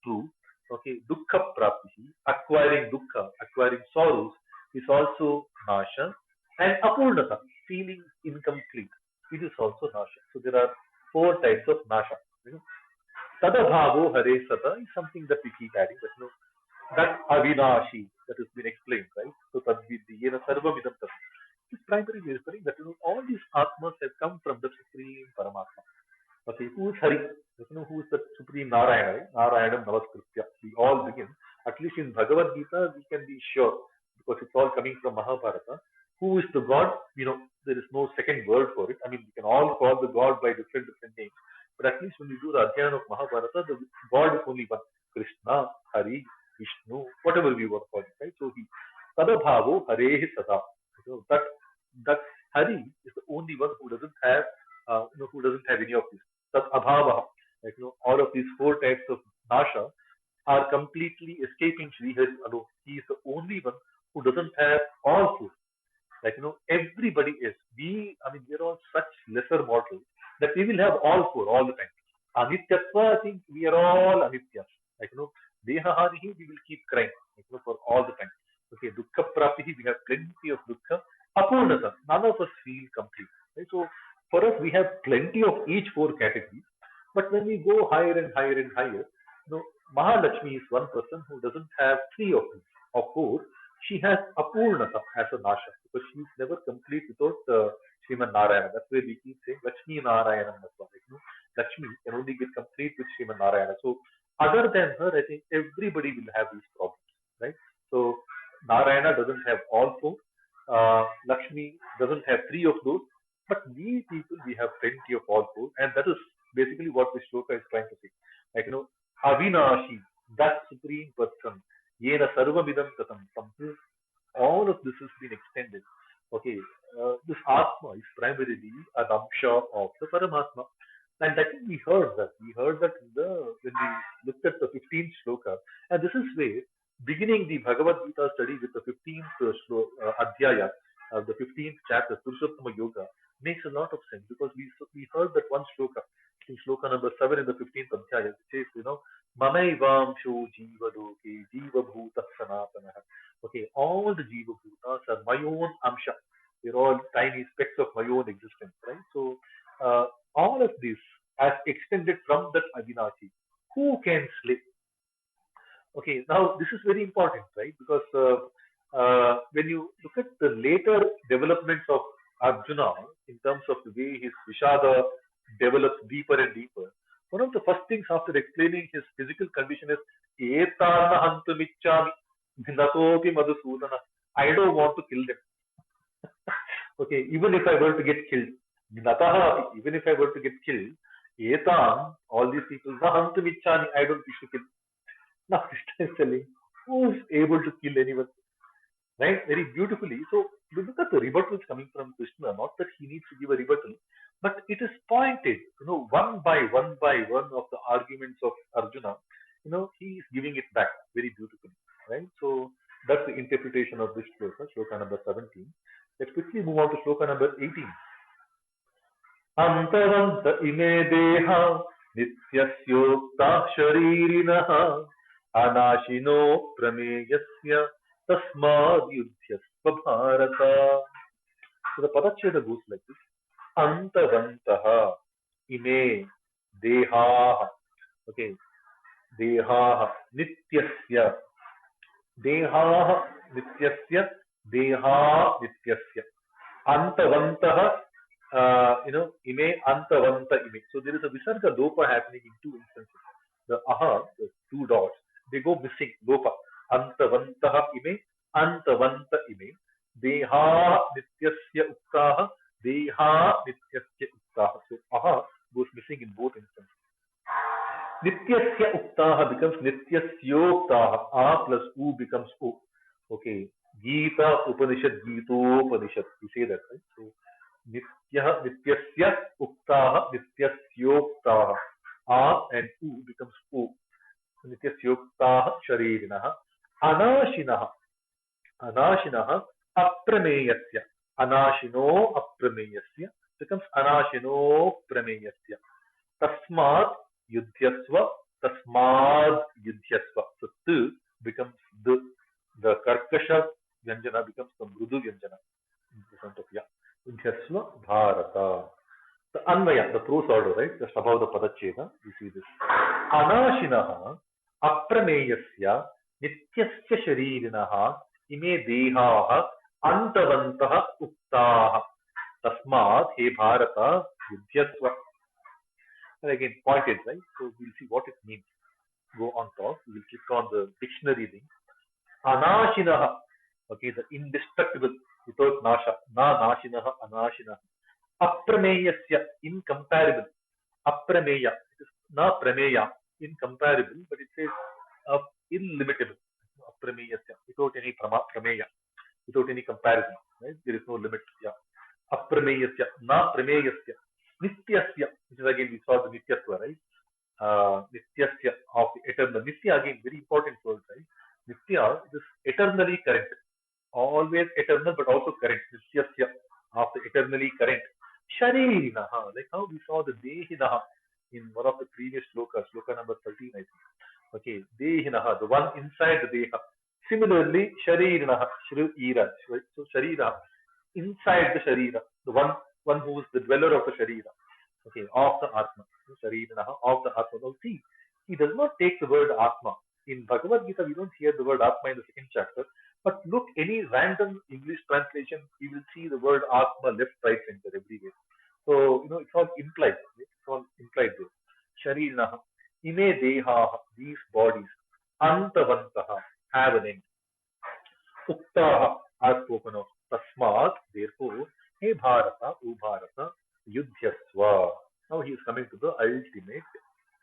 True. Okay, dukkha prapti, acquiring dukkha, acquiring sorrows is also nasha. And apurnata, feeling incomplete, it is also nasha. So there are four types of nasha. Tadabhavo Hare Sata is something that we keep adding, but that Avinashi that has been explained, right? So Tadvidhi, Yena Sarvamidam Tat. This primarily referring that all these Atmas have come from the Supreme Paramatma. Okay, who is Hari? Who is the Supreme Narayana? Right? Narayanam Namaskritya. We all begin, at least in Bhagavad-Gita, we can be sure, because it's all coming from Mahabharata. Who is the God? There is no second word for it. I mean, we can all call the God by different names, but at least when we do the Adhyayana of Mahabharata, the God is only one. Krishna, Hari, Vishnu, whatever we want to call it, right? So he, Tadabhavo Harehi Sada. That Hari is the only one who doesn't have, who doesn't have any of this. That Abhava, like, all of these four types of Nasha are completely escaping Sri Hari alone. He is the only one who doesn't have all four. Like, everybody is. We're all such lesser mortals that we will have all four all the time. Anityatva, I think we are all Anityas. Like, Dehahanihi, we will keep crying, for all the time. Okay, Dukkha Praptihi, we have plenty of Dukkha. Apurnata, none of us feel complete. Right? So, for us, we have plenty of each four categories. But when we go higher and higher and higher, Mahalakshmi is one person who doesn't have three of these, or four. She has Apurnata as a Nasha, because she is never complete without Sriman Narayana. That's why we keep saying Lakshmi Narayana. Lakshmi can only get complete with Sriman Narayana. So, other than her, I think everybody will have these problems, right? So, Narayana doesn't have all four. Lakshmi doesn't have three of those. But we people, we have plenty of all four. And that is basically what this shloka is trying to say. Like, Avinashi, that supreme person, Yena Sarvamidam Tatam, from whom all of this has been extended. Okay, this Atma is primarily an Amsha of the Paramatma. And I think we heard that. We heard that when we looked at the 15th shloka. And this is where, beginning the Bhagavad-Gita study with the 15th Adhyaya, the 15th chapter, Purushottama Yoga, makes a lot of sense, because we heard that one shloka, in shloka number 7 in the 15th Adhyaya, it says, Mamaivaamsho Jiva Loke, Jiva Bhuta Sanatana. Okay, all the Jiva Bhutas are my own Amsha. They're all tiny specks of my own existence, right? So, all of this as extended from that Avinashi. Who can slay? Okay, now this is very important, right? Because when you look at the later developments of Arjuna in terms of the way his Vishada develops deeper and deeper, one of the first things after explaining his physical condition is Etana Hantumichami Natopi Madhusudana. I don't want to kill them. Okay, even if I were to get killed, Nataha, even if I were to get killed, Etam, all these people, Nahantumichami, I don't wish to kill. Now Krishna is telling who is able to kill anyone, right? Very beautifully. So you look at the rebuttals coming from Krishna, not that he needs to give a rebuttal, but it is pointed, one by one of the arguments of Arjuna, he is giving it back very beautifully, right? So that's the interpretation of this shloka, shloka number 17. Let's quickly move on to shloka number 18. Antaranta ime deha nityasyoktah sharirinaha anashino prameyasya tasmad yudhyasva bharata. So the Padacheda goes like this. Antavantaha ime deha. Okay. Deha nityasya. Deha nityasya. Deha nityasya. Antavantaha. Ime antavanta ime. So there is a visarga lopa happening in two instances. The aha, the two dots, they go missing. Lopa. Antavantaha ime, antavanta ime. Deha nityasya uktaha, deha nityasya uktaha. So aha goes missing in both instances. Nityasya uktaha becomes nityasyoktaha. A plus u becomes o. Okay. Gita Upanishad, Gitopanishad. We say that, right? So Nityah, Nityasya Uktaha, Nityasyoktaha. A and U becomes O. Nityasyoktaha Sharirinaha. Anashinaha. Anashinaha Aprameyasya. Anashino Aprameyasya becomes Anashino Prameyasya. Tasmad Yudhyasva. Tasmad Yudhyasva. So T becomes the Karkasha Vyanjana becomes the Mrudu Vyanjana in front of Ya. Yudhyasva Bharata. The Anvaya, the prose order, right? Just above the Padacheda, we see this. Anashinaha Aprameyasya Nityasya Sharirinaha Ime Dehaha Antavantaha Uktaha. Tasmat He Bharata Yudhyasva. And again, pointed, right? So we'll see what it means. Go on top. We will click on the dictionary link. Anashinaha. Okay, the indestructible without nasha. Na nashinaha, anashinaha. Aprameyasya, incomparable. Aprameya. It is na prameya, incomparable, but it says illimitable. Aprameyasya, without any prameya, without any comparison. Right? There is no limit. Yeah. Aprameyasya, na prameyasya. Nityasya, which is again we saw the nityatva, right? Nityasya of the eternal. Nitya again, very important word, right? Nitya is eternally current. Always eternal but also current. Nityasya of the eternally current. Sharirinaha, like how we saw the Dehinaha in one of the previous shlokas, shloka number 13, I think. Okay, Dehinaha, the one inside the Deha. Similarly, Sharirinaha, Shrira, so Sharira, inside the Sharira, the one who is the dweller of the Sharira. Okay, of the Atma. Sharirinaha, of the Atma. Now see, he does not take the word Atma. In Bhagavad-Gita, we don't hear the word Atma in the second chapter. But look, any random English translation, you will see the word Atma left, right, center everywhere. So, it's all implied. Right? It's all implied there. Sharinaha, ime dehaha, these bodies, antavantaha, have an end. Uktaha, are spoken of. Tasmat, therefore, he Bharata, O Bharata, yudhyasva. Now he is coming to the ultimate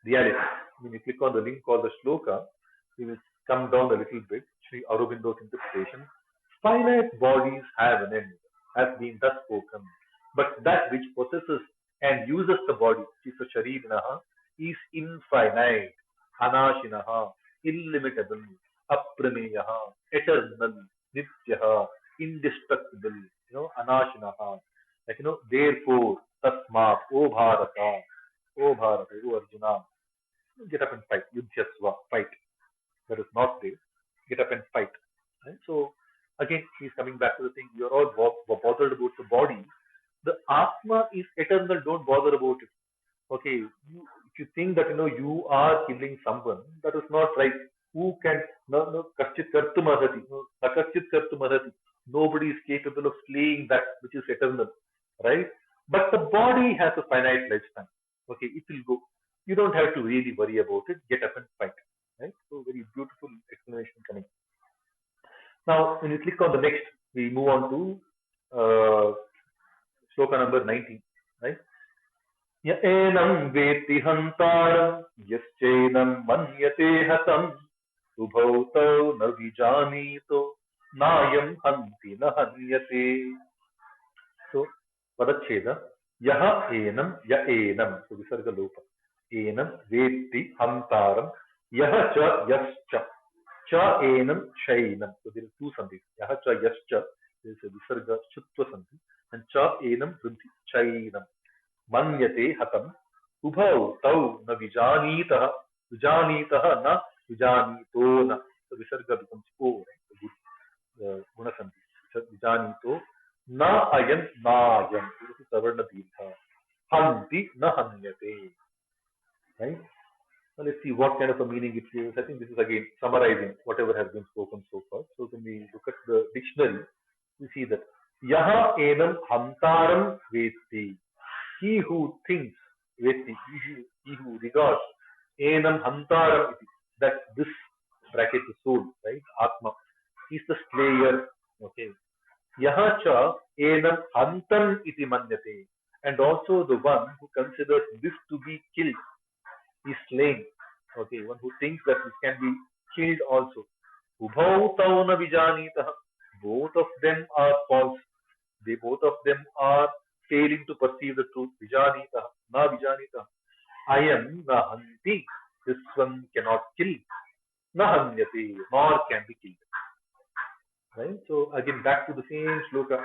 reality. When you click on the link called the shloka, we will come down a little bit. Sri Aurobindo's interpretation. Finite bodies have an end, has been thus spoken. But that which possesses and uses the body, which is the Sharirinaha, is infinite, Anashinaha, illimitable, Aprameyaha, eternal, Nityaha, indestructible, Anashinaha. Like, therefore, Tasmat, O Bharata, O Arjuna, get up and fight, Yudhyasva, fight. That is not there. Get up and fight. Right? So again, he's coming back to the thing. You're all bothered about the body. The Atma is eternal. Don't bother about it. Okay, if you think that you are killing someone, that is not right. Who can no kaschit kartum arhati, no nakaschit kartum arhati. Nobody is capable of slaying that which is eternal, right? But the body has a finite lifespan. Okay, it will go. You don't have to really worry about it. Get up and fight, right? So very beautiful explanation coming. Now, when you click on the next, we move on to shloka number 19, right? य एनं वेत्ति हन्तारं यश्चैनं मन्यते हतम् उभौ तौ न विजानीतो नायं हन्ति न हन्यते. So padacheda य एनं, so visarga lopa, एनं वेत्ति हन्तारं यः च यश्च च एनं शैनं. So there are two sandhis, यः च यश्च, there is a visarga chutva sandhi, and cha enam vruddhi chainam. मन्यते हतम उभौ तौ न विजानीतः, विजानीतः न विजानीतो न. So visarga becomes o, right? The guna sandhi. Vijanito na ayan nayam. This is savarna dirgha. Hanti na hanyate. Right? Now let's see what kind of a meaning it gives. I think this is again summarizing whatever has been spoken so far. So when we look at the dictionary, we see that yaha enam hantaram vesti. He who thinks, veti, he who regards, enam hantaram, that this bracket the soul, right, atma, is the slayer. Okay. Yaha cha enam hantam iti manyate, and also the one who considers this to be killed is slain. Okay, one who thinks that this can be killed also. Ubhau tau na vijanitah. Both of them are false. They both of them are failing to perceive the truth. Vijanita, na vijanita. Ayam na hanti. This one cannot kill. Na hanyate, nor can be killed. Right? So again, back to the same shloka.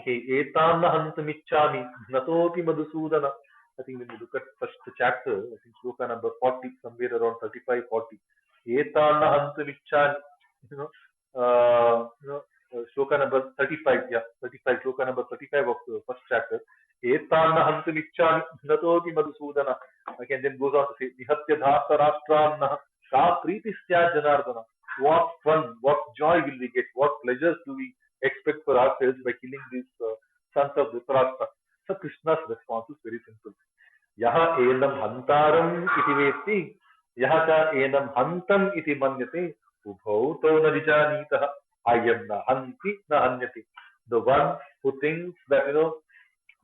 Okay, etam na hantamichami, natopi madhusudana. I think when you look at first chapter, I think shloka number 40, somewhere around 35, 40. Etam na hantamichami. You know, shloka number 35, yeah, 35, shloka number 35 of the first chapter. Etanna hantamichami natopi madhusudana. Again, then goes on to say, Nihatya dhasa rashtraanna ka pritisya janardana. What fun, what joy will we get, what pleasures do we expect for ourselves by killing these sons of Dhritarashtra? So Krishna's response is very simple. Yaha enam hantaram iti veti, yaha cha enam hantam iti manyate, ubhau tau na vijanitah, ayam na hanti na hanyati. The one who thinks that,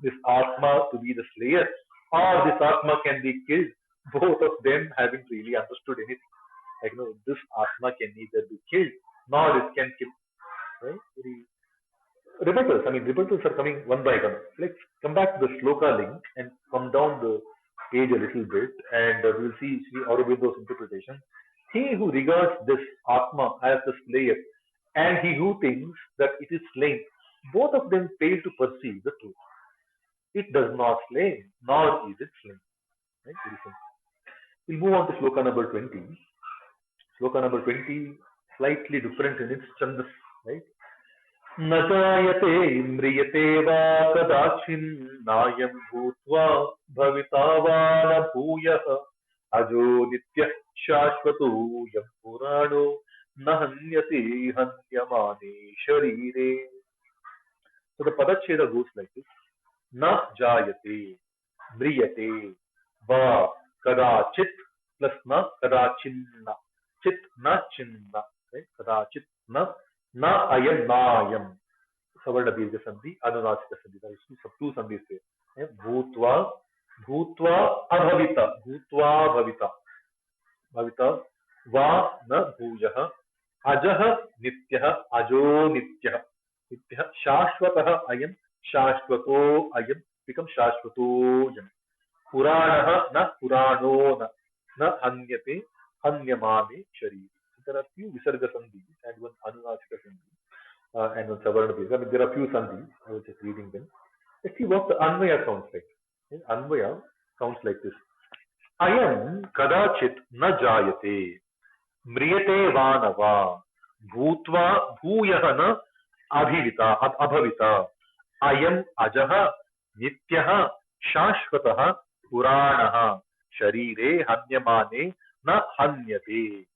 this Atma to be the slayer, or this Atma can be killed, both of them haven't really understood anything. Like, this Atma can neither be killed, nor it can kill. Right? Rebuttals, rebuttals are coming one by one. Let's come back to the shloka link and come down the page a little bit, and we'll see Sri Aurobindo's interpretation. He who regards this Atma as the slayer, and he who thinks that it is slain, both of them fail to perceive the truth. It does not slay, nor is it slain. Right? Very simple. We'll move on to shloka number 20. Shloka number 20, slightly different in its chandas, right? न जायते म्रियते वा कदाचिन्नायं भूत्वा भविता वा न भूयः अजो नित्यः शाश्वतोऽयं पुराणो न हन्यते हन्यमाने शरीरे. So the padacheda goes like this. Na jayate, mriyate, va kadachit plus na kadachinna, chit na chinna, right? Kadachit na ayam nayam. Savarna dirgha sandhi, anunachita sandhi. There is two sandhis there. Bhutva abhavita, bhavita, va na bhujah, ajah nityah, ajo nityah, nityah shashvatah ayam. Shashvato ayam becomes Shashvatoyam. Puranaha na Purano na hanyate hanyamane shari. There are few visarga sandhis and one anunachika sandhi and one savarna dirgha. There are few sandhis. I was just reading them. Let's see what the anvaya sounds like. Anvaya sounds like this. Ayam kadachit na jayate mriyate vanava bhutva bhuyah na abhavita ayam ajaha nityah shashvatah Puranaha Sharire Hanyamane Na Hanyate.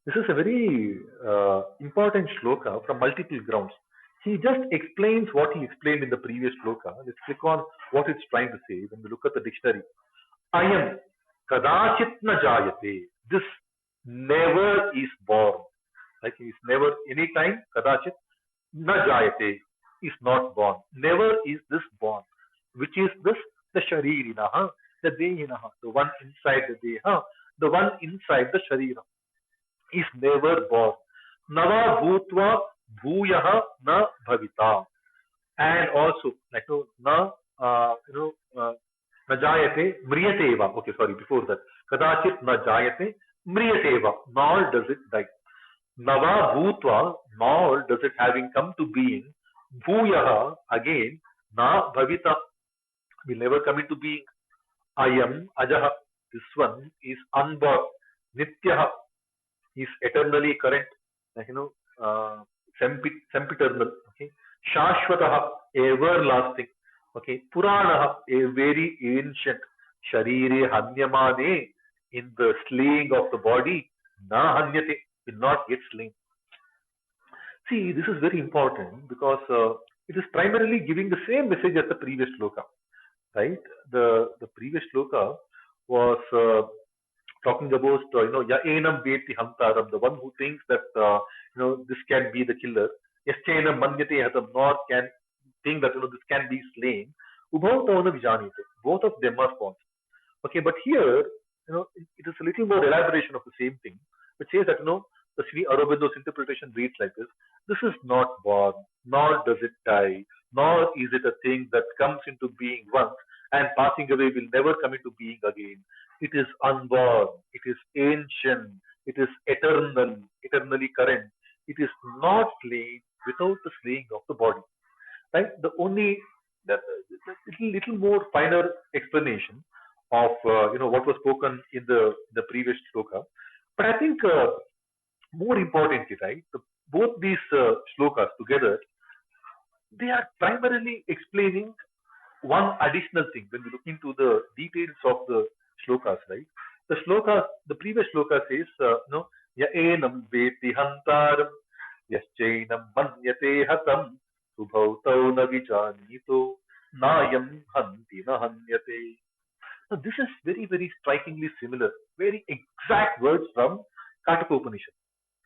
This is a very important shloka from multiple grounds. He just explains what he explained in the previous shloka. Let's click on what it's trying to say when we look at the dictionary. Ayam kadachit na jayate. This never is born. Like he is never, anytime, kadachit na jayate is not born. Never is this born. Which is this? The sharirinaha, the dehinaha, the one inside the deha, the one inside the sharira is never born. Nava bhutva bhuyaha na bhavita. And also, like na na jayate mriyate eva. Okay, sorry, before that. Kadachit na jayate mriyate eva. Nor does it die. Nava bhutva, nor does it having come to being. Bhuyaha, again, na bhavita, will never come into being. Ayam ajaha, this one is unborn. Nityaha, is eternally current, like sempiternal. Okay, Shashwataha, everlasting. Okay, Puranaha, a very ancient. Sharire Hanyamane, in the slaying of the body, Na Hanyate, will not get slain. See, this is very important because it is primarily giving the same message as the previous shloka, right? The previous shloka was talking about ya enam veti hantaram, the one who thinks that this can be the killer. Yaschenam manyate hatam, nor can think that this can be slain. Ubhavtavana vijanite, both of them are false. Okay, but here it is a little more elaboration of the same thing, which says that the Sri Aurobindo's interpretation reads like this: this is not born, nor does it die, nor is it a thing that comes into being once and passing away will never come into being again. It is unborn, it is ancient, it is eternal, eternally current. It is not slain without the slaying of the body. Right? The only little more finer explanation of what was spoken in the previous shloka. But I think more importantly, right, both these shlokas together, they are primarily explaining one additional thing when we look into the details of the shlokas, right? The previous shloka says, ya enam veti hantaram, yaschainam manyate hatam, subhautau na vijanito, nayam hanti na hanyate. Now, this is very, very strikingly similar, very exact words from Kataka Upanishad,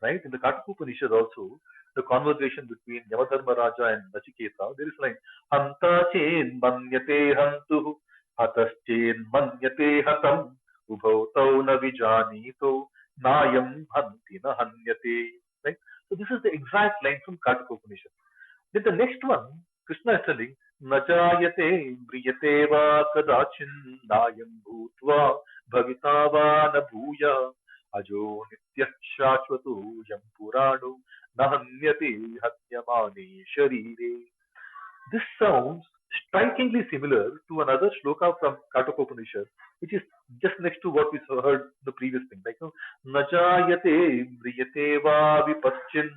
right? In the Kataka Upanishad also, the conversation between Yamadharma Raja and Nachiketa, there is like Hanta chen manyate hantu, hataschen manyate hatam, ubhautau na vijanito, nayam hanti na hanyate. Right? So this is the exact line from Kataka Upanishad. Then the next one, Krishna is telling, Najayate mriyate va kadachin nayam bhutva bhavita va na bhuya ajo nitya shashvato yam purano nahanyate hatyamane sharire. This sounds strikingly similar to another shloka from Kataka Upanishad, which is just next to what we heard the previous thing. Like, Najayate mriyate va vipaschin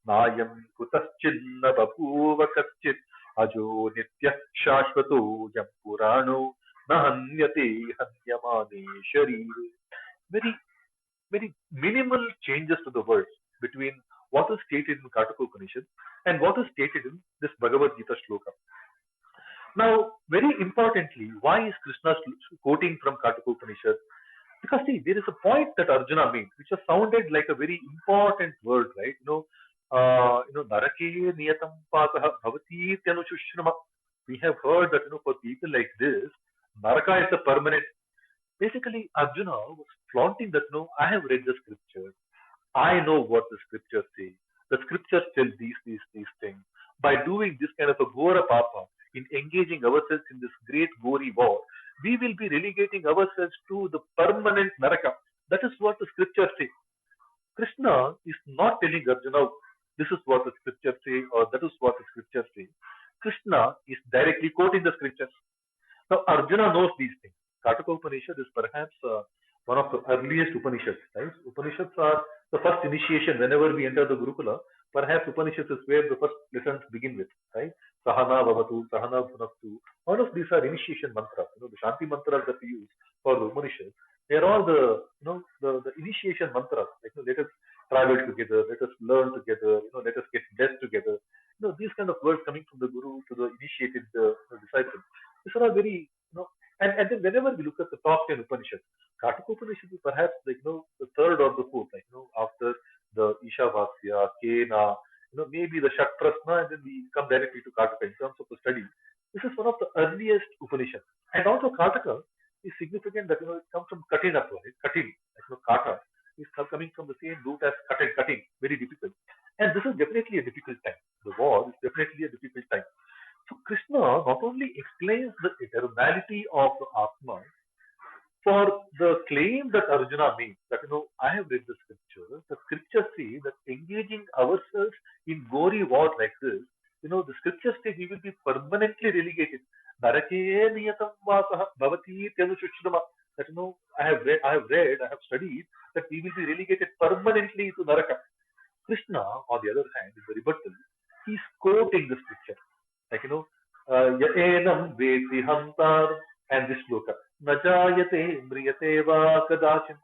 nayam kutaschinna babuva kaschit ajo nitya shashvato yam purano nahanyate hanyamane sharire. Very, very minimal changes to the words between what is stated in Kataka Upanishad and what is stated in this Bhagavad-Gita shloka. Now, very importantly, why is Krishna quoting from Kataka Upanishad? Because see, there is a point that Arjuna made, which has sounded like a very important word, right? Narake niyatam pataha bhavati tyanushrama. We have heard that for people like this, Naraka is a permanent. Basically, Arjuna was flaunting that I have read the scriptures. I know what the scriptures say. The scriptures tell these things. By doing this kind of a Gora Papa, in engaging ourselves in this great gory war, we will be relegating ourselves to the permanent Naraka. That is what the scriptures say. Krishna is not telling Arjuna, this is what the scriptures say, or that is what the scriptures say. Krishna is directly quoting the scriptures. Now, Arjuna knows these things. Kataka Upanishad is perhaps one of the earliest Upanishads. Right? Upanishads are the first initiation whenever we enter the Gurukula. Perhaps Upanishads is where the first lessons begin with, right? Sahana Bhavatu, Sahana Bhunaktu. All of these are initiation mantras. The Shanti mantras that we use for the Upanishads, they are all the initiation mantras. Let us travel together, let us learn together, let us get blessed together. These kind of words coming from the Guru to the initiated disciple. These are all very, and then whenever we look at the top 10 Upanishads, Kataka Upanishad is perhaps the third or the fourth, after the Ishavasya, Kena, maybe the Shatprasna, and then we come directly to Kataka in terms of the study. This is one of the earliest Upanishads. And also Kataka is significant that it comes from Katinatva, right? Katin, Kata is coming from the same root as cutting, very difficult. And this is definitely a difficult time. The war is definitely a difficult time. So Krishna not only explains the eternality of the Atma, for the claim that Arjuna made, that I have read the scriptures say that engaging ourselves in gory war like this, the scriptures say we will be permanently relegated. Narake niyatam vasah bhavati tyanushushama. That I have studied that we will be relegated permanently to Naraka. Krishna, on the other hand, in the rebuttal, he's quoting the scripture. Like, Yaenam veti hantar, and this sloka. Najayate mriyate va kadachin.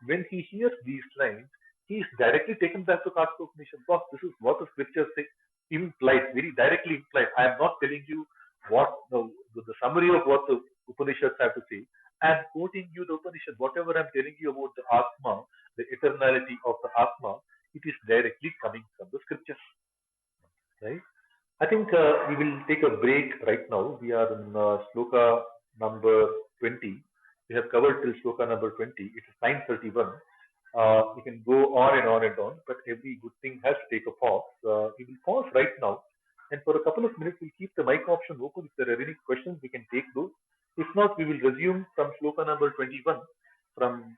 When he hears these lines, he is directly taken back to Katha Upanishad. Boss, this is what the scriptures say, implied, very directly implied. I am not telling you what the summary of what the Upanishads have to say. I am quoting you the Upanishad. Whatever I am telling you about the Atma, the eternality of the Atma, it is directly coming from the scriptures. Right? I think we will take a break right now. We are in sloka number 20. We have covered till sloka number 20. It is 9:31. We can go on and on and on, but every good thing has to take a pause. We will pause right now, and for a couple of minutes, we'll keep the mic option open. If there are any questions, we can take those. If not, we will resume from sloka number 21 from